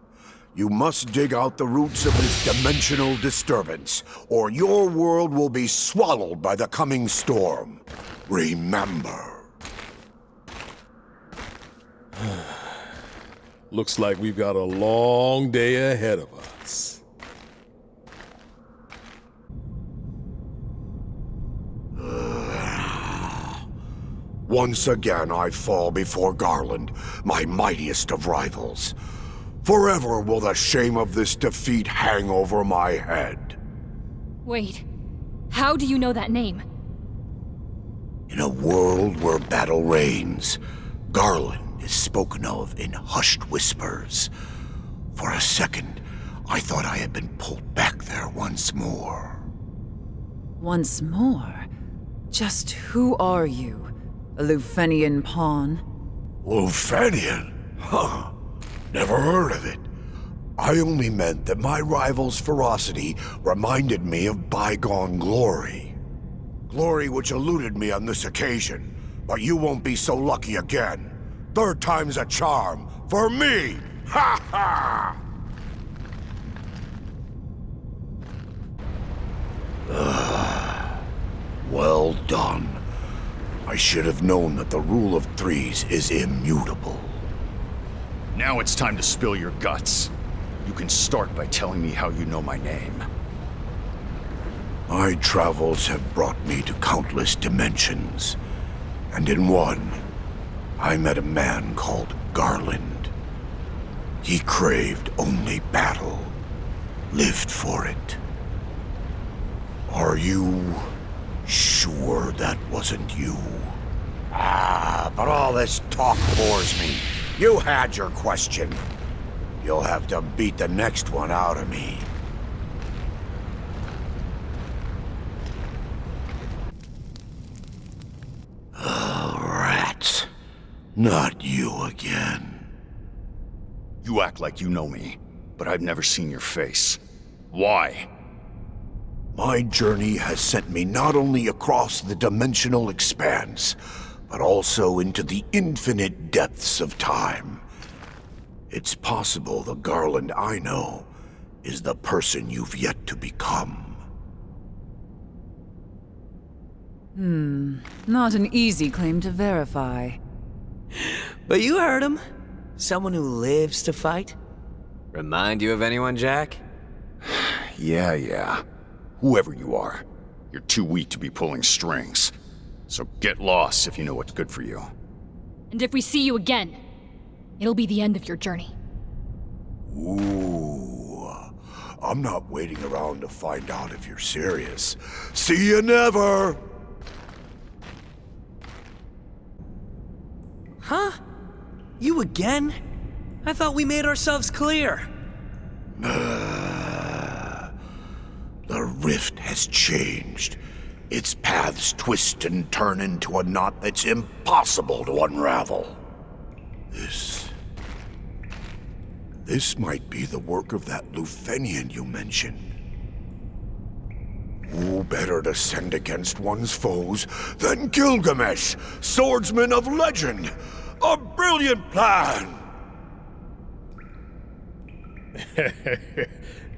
You must dig out the roots of this dimensional disturbance, or your world will be swallowed by the coming storm. Remember. Looks like we've got a long day ahead of us. Once again I fall before Garland, my mightiest of rivals. Forever will the shame of this defeat hang over my head. Wait, how do you know that name? In a world where battle reigns, Garland is spoken of in hushed whispers. For a second, I thought I had been pulled back there once more. Once more? Just who are you? A Lufenian pawn? Lufenian? Huh. Never heard of it. I only meant that my rival's ferocity reminded me of bygone glory. Glory which eluded me on this occasion, but you won't be so lucky again. Third time's a charm, for me! Ha ha! Well done. I should have known that the rule of threes is immutable. Now it's time to spill your guts. You can start by telling me how you know my name. My travels have brought me to countless dimensions, and in one, I met a man called Garland. He craved only battle, lived for it. Are you sure that wasn't you? But all this talk bores me. You had your question. You'll have to beat the next one out of me. Oh, rats. Not you again. You act like you know me, but I've never seen your face. Why? My journey has sent me not only across the dimensional expanse, but also into the infinite depths of time. It's possible the Garland I know is the person you've yet to become. Not an easy claim to verify. But you heard him. Someone who lives to fight. Remind you of anyone, Jack? Yeah. Whoever you are, you're too weak to be pulling strings. So get lost if you know what's good for you. And if we see you again, it'll be the end of your journey. Ooh. I'm not waiting around to find out if you're serious. See you never! Huh? You again? I thought we made ourselves clear. The rift has changed. Its paths twist and turn into a knot that's impossible to unravel. This might be the work of that Lufenian you mentioned. Who better to send against one's foes than Gilgamesh, swordsman of legend? A brilliant plan!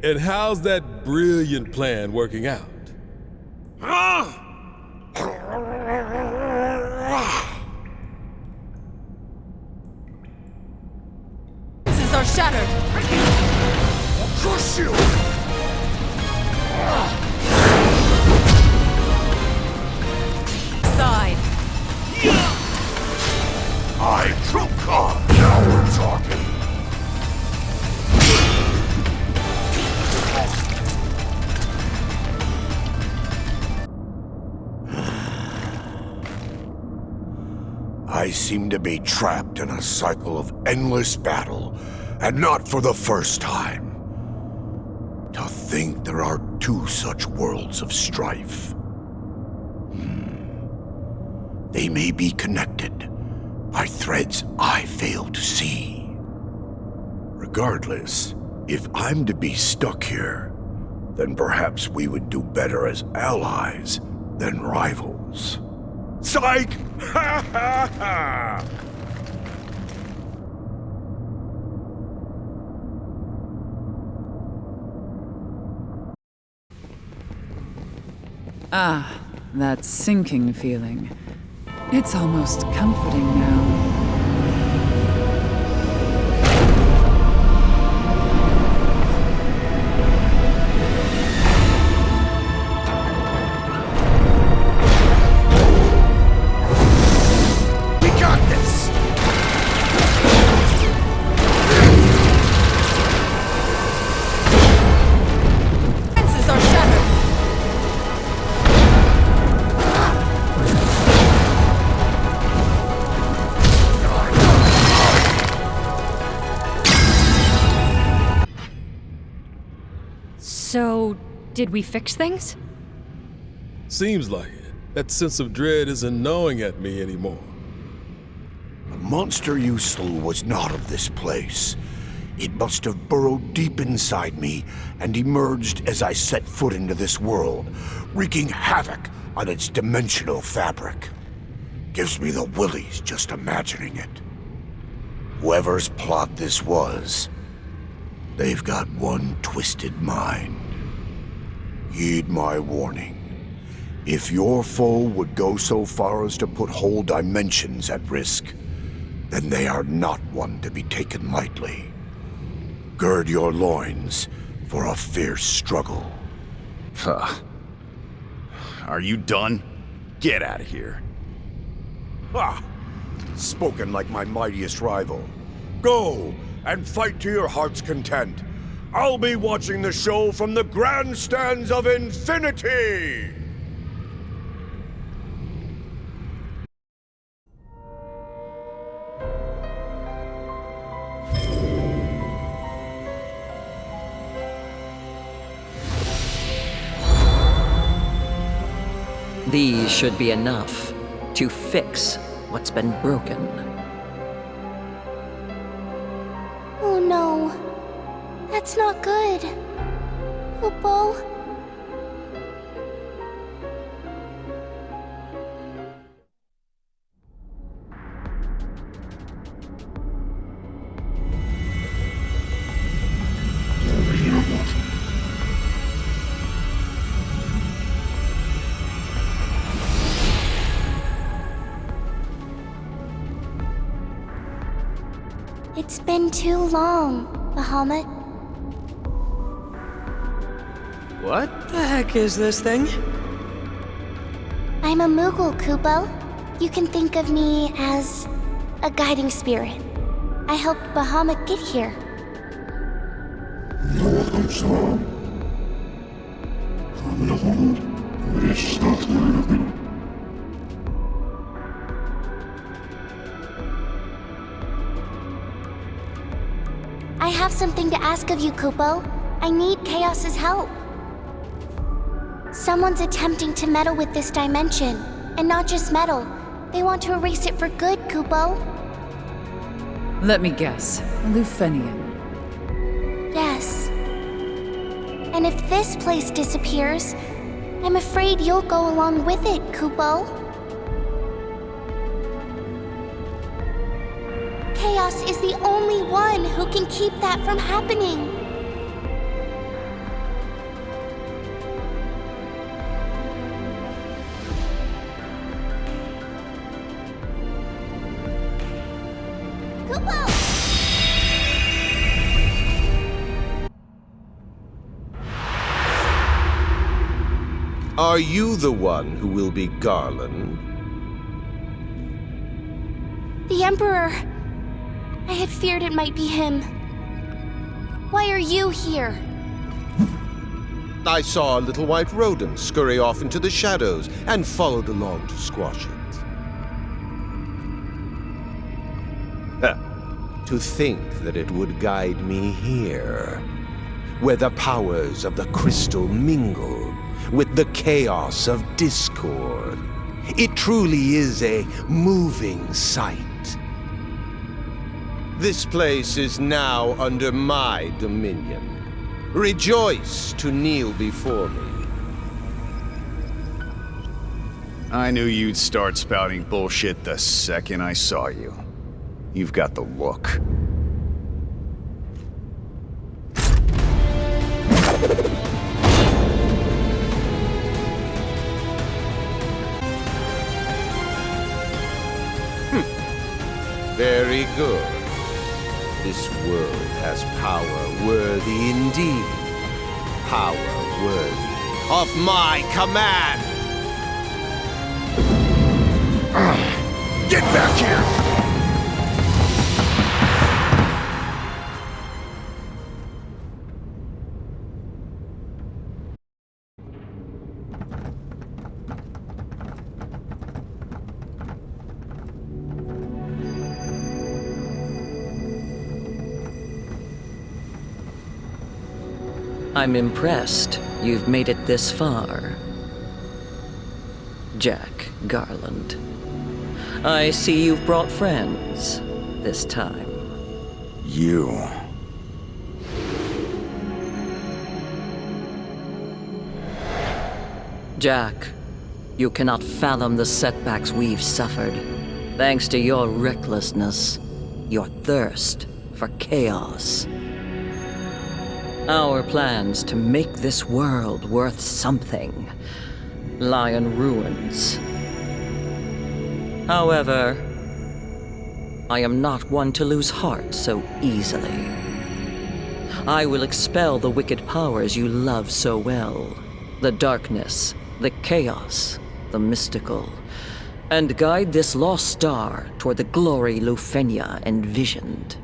And how's that brilliant plan working out? Senses are shattered. I'll crush you! Side. I trump card. Now we're talking. I seem to be trapped in a cycle of endless battle, and not for the first time. To think there are two such worlds of strife. They may be connected by threads I fail to see. Regardless, if I'm to be stuck here, then perhaps we would do better as allies than rivals. Psych! Ha ha ha! Ah, that sinking feeling. It's almost comforting now. Did we fix things? Seems like it. That sense of dread isn't gnawing at me anymore. The monster you slew was not of this place. It must have burrowed deep inside me and emerged as I set foot into this world, wreaking havoc on its dimensional fabric. Gives me the willies just imagining it. Whoever's plot this was, they've got one twisted mind. Heed my warning. If your foe would go so far as to put whole dimensions at risk, then they are not one to be taken lightly. Gird your loins for a fierce struggle. Huh. Are you done? Get out of here. Ha! Spoken like my mightiest rival. Go and fight to your heart's content. I'll be watching the show from the grandstands of infinity! These should be enough to fix what's been broken. Oh no. That's not good. Kupo? It's been too long, Bahamut. What the heck is this thing? I'm a Moogle, Kupo. You can think of me as a guiding spirit. I helped Bahamut get here. I have something to ask of you, Kupo. I need Chaos's help. Someone's attempting to meddle with this dimension. And not just meddle. They want to erase it for good, Kupo. Let me guess. Lufenian. Yes. And if this place disappears, I'm afraid you'll go along with it, Kupo. Chaos is the only one who can keep that from happening. Kupo! Are you the one who will be Garland? The Emperor. I had feared it might be him. Why are you here? I saw a little white rodent scurry off into the shadows and followed along to squash it. To think that it would guide me here, where the powers of the crystal mingle with the chaos of discord. It truly is a moving sight. This place is now under my dominion. Rejoice to kneel before me. I knew you'd start spouting bullshit the second I saw you. You've got the look. Very good. This world has power worthy indeed. Power worthy of my command! Get back here! I'm impressed you've made it this far. Jack Garland. I see you've brought friends this time. You. Jack, you cannot fathom the setbacks we've suffered. Thanks to your recklessness, your thirst for chaos. Our plans to make this world worth something lie in ruins. However, I am not one to lose heart so easily. I will expel the wicked powers you love so well, the darkness, the chaos, the mystical, and guide this lost star toward the glory Lufenia envisioned.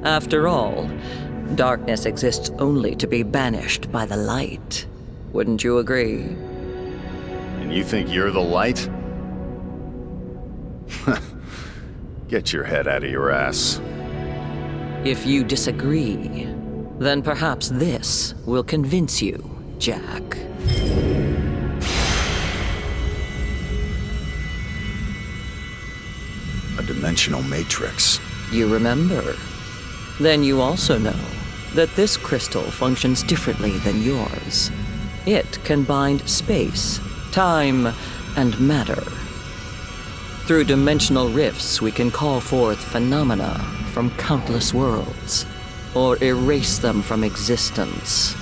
After all, darkness exists only to be banished by the light. Wouldn't you agree? And you think you're the light? Get your head out of your ass. If you disagree, then perhaps this will convince you, Jack. A dimensional matrix. You remember? Then you also know that this crystal functions differently than yours. It can bind space, time, and matter. Through dimensional rifts, we can call forth phenomena from countless worlds, or erase them from existence.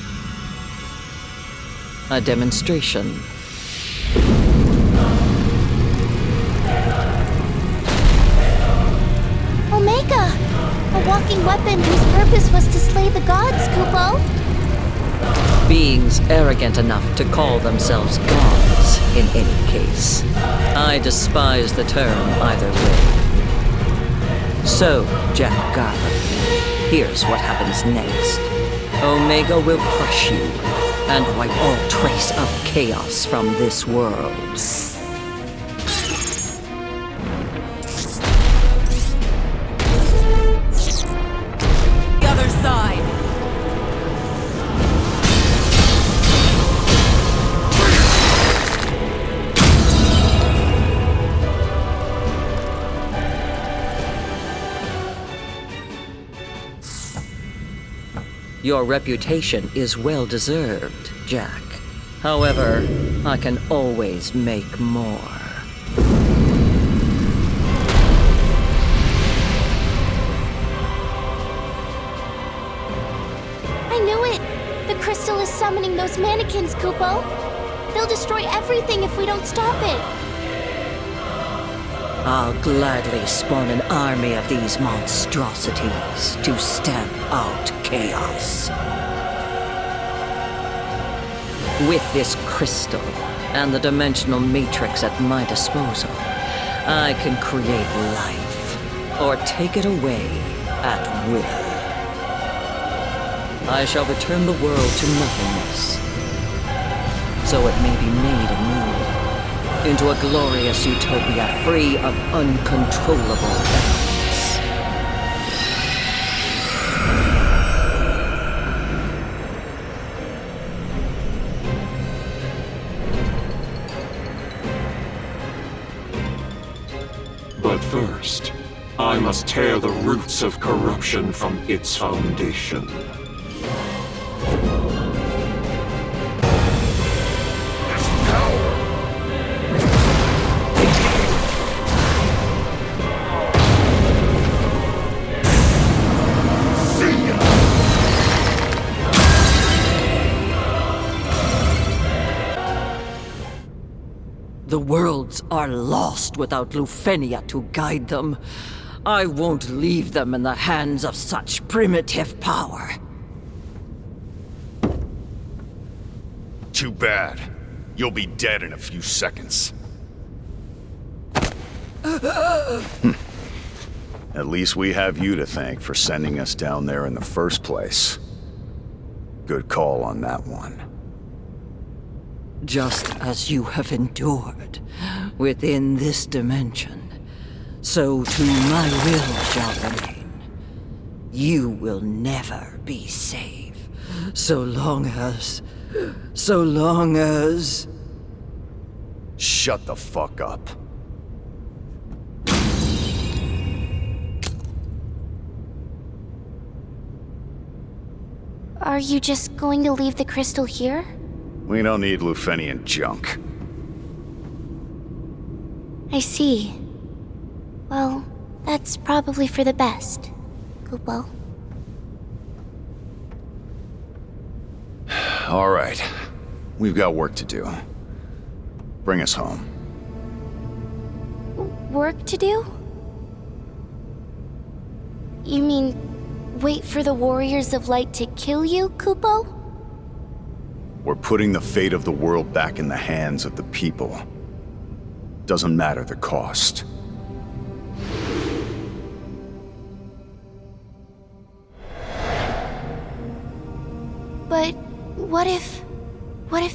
A demonstration. Omega! A walking weapon whose purpose was to slay the gods, Kupo! Beings arrogant enough to call themselves gods, in any case. I despise the term either way. So, Jack Garland, here's what happens next. Omega will crush you, and wipe all trace of chaos from this world. The other side! Your reputation is well deserved, Jack. However, I can always make more. I knew it! The crystal is summoning those mannequins, Kupo! They'll destroy everything if we don't stop it! I'll gladly spawn an army of these monstrosities to stamp out chaos. With this crystal and the dimensional matrix at my disposal, I can create life, or take it away at will. I shall return the world to nothingness, so it may be made anew, into a glorious utopia free of uncontrollable elements. But first, I must tear the roots of corruption from its foundation. The worlds are lost without Lufenia to guide them. I won't leave them in the hands of such primitive power. Too bad. You'll be dead in a few seconds. At least we have you to thank for sending us down there in the first place. Good call on that one. Just as you have endured within this dimension, so too my will shall remain. You will never be safe So long as... So long as... Shut the fuck up. Are you just going to leave the crystal here? We don't need Lufenian junk. I see. Well, that's probably for the best, Kupo. All right. We've got work to do. Bring us home. Work to do? You mean wait for the Warriors of Light to kill you, Kupo? We're putting the fate of the world back in the hands of the people. Doesn't matter the cost. But what if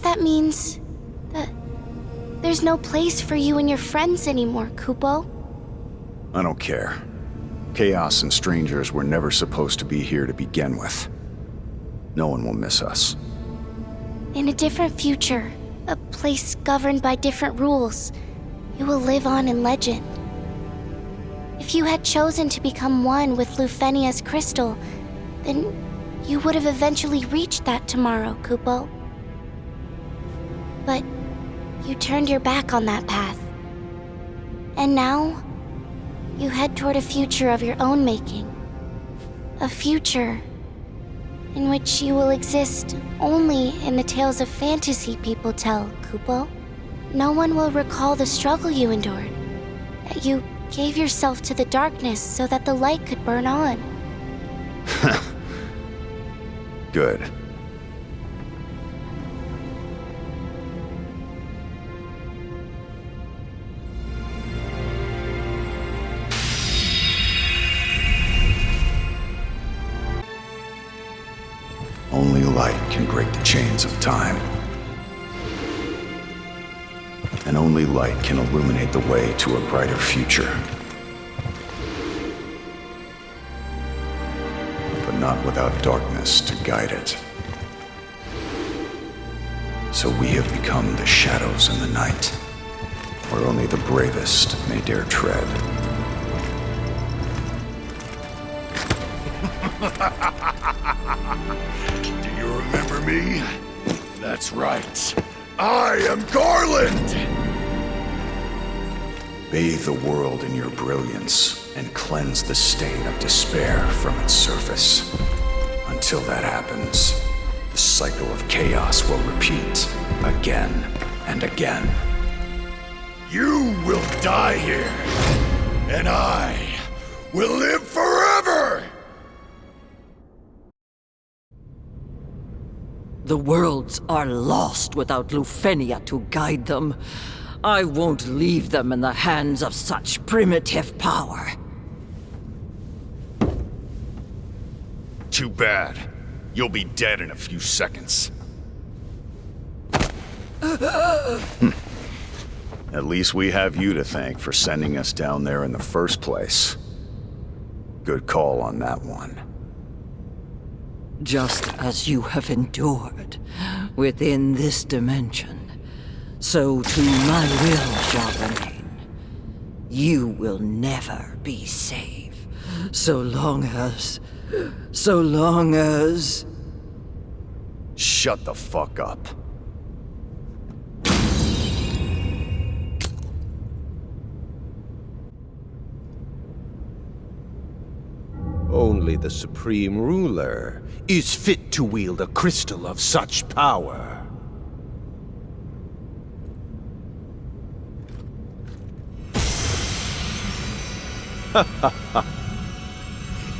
that means that there's no place for you and your friends anymore, Kupo? I don't care. Chaos and strangers were never supposed to be here to begin with. No one will miss us. In a different future, a place governed by different rules, you will live on in legend. If you had chosen to become one with Lufenia's crystal, then you would have eventually reached that tomorrow, Kupo. But you turned your back on that path. And now, you head toward a future of your own making. A future in which you will exist only in the tales of fantasy people tell, Kupo. No one will recall the struggle you endured, that you gave yourself to the darkness so that the light could burn on. Good. Only light can break the chains of time. And only light can illuminate the way to a brighter future. But not without darkness to guide it. So we have become the shadows in the night, where only the bravest may dare tread. Do you remember me? That's right. I am Garland! Bathe the world in your brilliance and cleanse the stain of despair from its surface. Until that happens, the cycle of chaos will repeat again and again. You will die here, and I will live forever! The worlds are lost without Lufenia to guide them. I won't leave them in the hands of such primitive power. Too bad. You'll be dead in a few seconds. At least we have you to thank for sending us down there in the first place. Good call on that one. Just as you have endured within this dimension, so too my will shall remain. You will never be safe, so long as... Shut the fuck up. Only the Supreme Ruler is fit to wield a crystal of such power.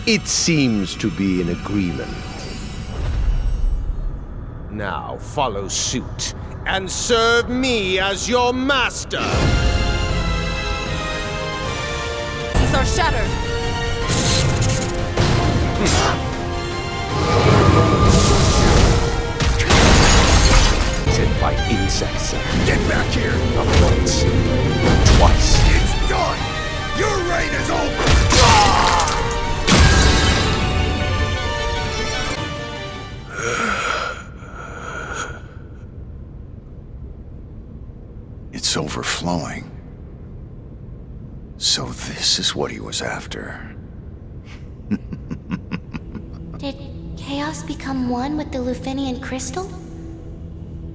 It seems to be an agreement. Now follow suit and serve me as your master! These are shattered! Sent by insects. Get back here! Not once, twice. It's done! Your reign is over! overflowing. So this is what he was after. Did chaos become one with the Lufenian crystal?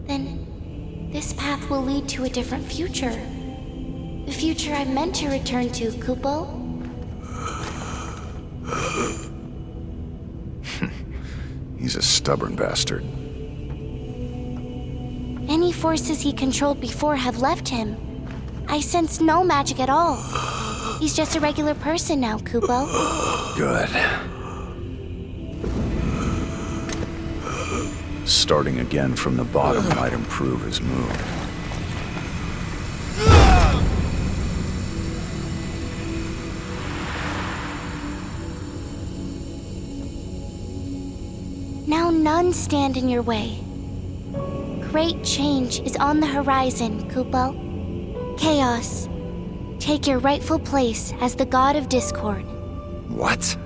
Then this path will lead to a different future. The future I meant to return to, Kupo. He's a stubborn bastard. Any forces he controlled before have left him. I sense no magic at all. He's just a regular person now, Kupo. Good. Starting again from the bottom might improve his mood. Now none stand in your way. Great change is on the horizon, Kupo. Chaos, take your rightful place as the god of discord. What?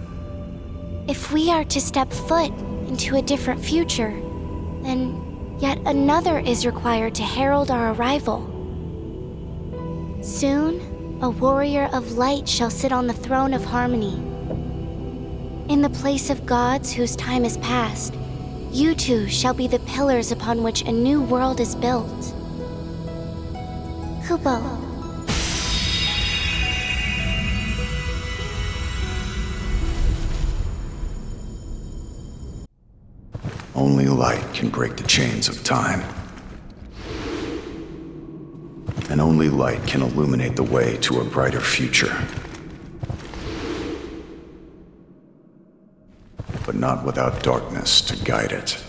If we are to step foot into a different future, then yet another is required to herald our arrival. Soon, a warrior of light shall sit on the throne of harmony. In the place of gods whose time is past, you two shall be the pillars upon which a new world is built. Kupo. Only light can break the chains of time. And only light can illuminate the way to a brighter future. But not without darkness to guide it.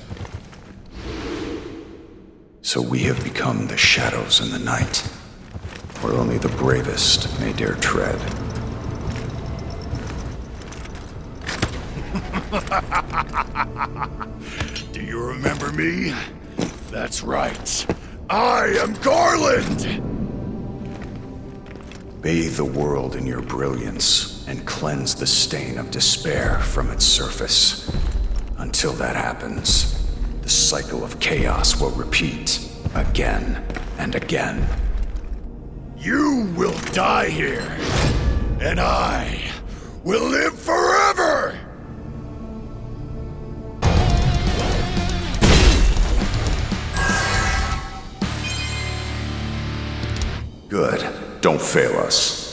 So we have become the shadows in the night, where only the bravest may dare tread. Do you remember me? That's right. I am Garland! Bathe the world in your brilliance and cleanse the stain of despair from its surface. Until that happens, the cycle of chaos will repeat again and again. You will die here, and I will live forever! Good. Don't fail us.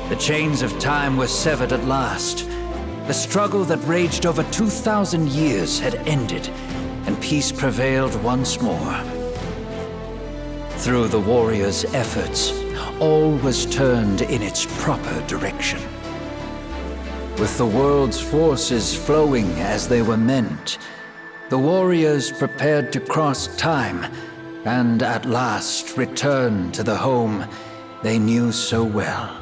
The chains of time were severed at last. The struggle that raged over 2,000 years had ended, and peace prevailed once more. Through the warriors' efforts, all was turned in its proper direction. With the world's forces flowing as they were meant, the warriors prepared to cross time and at last return to the home they knew so well.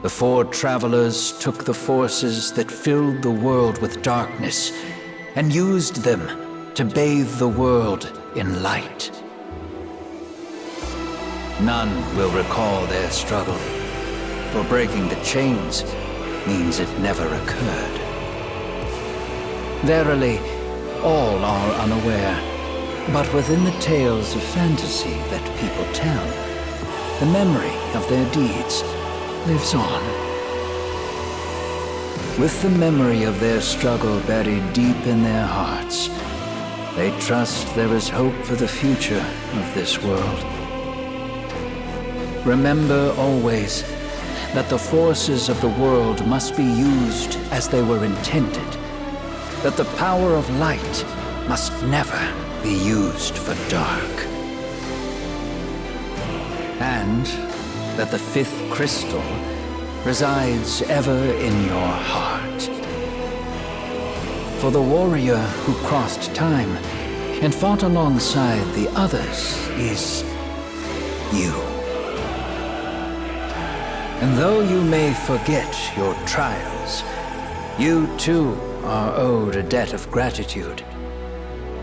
The four travelers took the forces that filled the world with darkness and used them to bathe the world in light. None will recall their struggle, for breaking the chains means it never occurred. Verily, all are unaware, but within the tales of fantasy that people tell, the memory of their deeds lives on. With the memory of their struggle buried deep in their hearts, they trust there is hope for the future of this world. Remember always that the forces of the world must be used as they were intended, that the power of light must never be used for dark, and that the fifth crystal resides ever in your heart. For the warrior who crossed time and fought alongside the others is you. And though you may forget your trials, you too are owed a debt of gratitude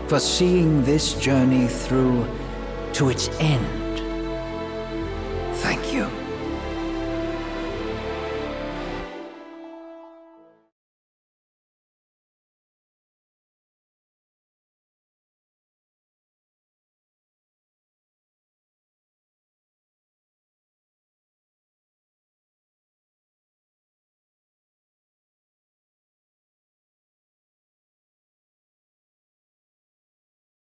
for seeing this journey through to its end. Thank you.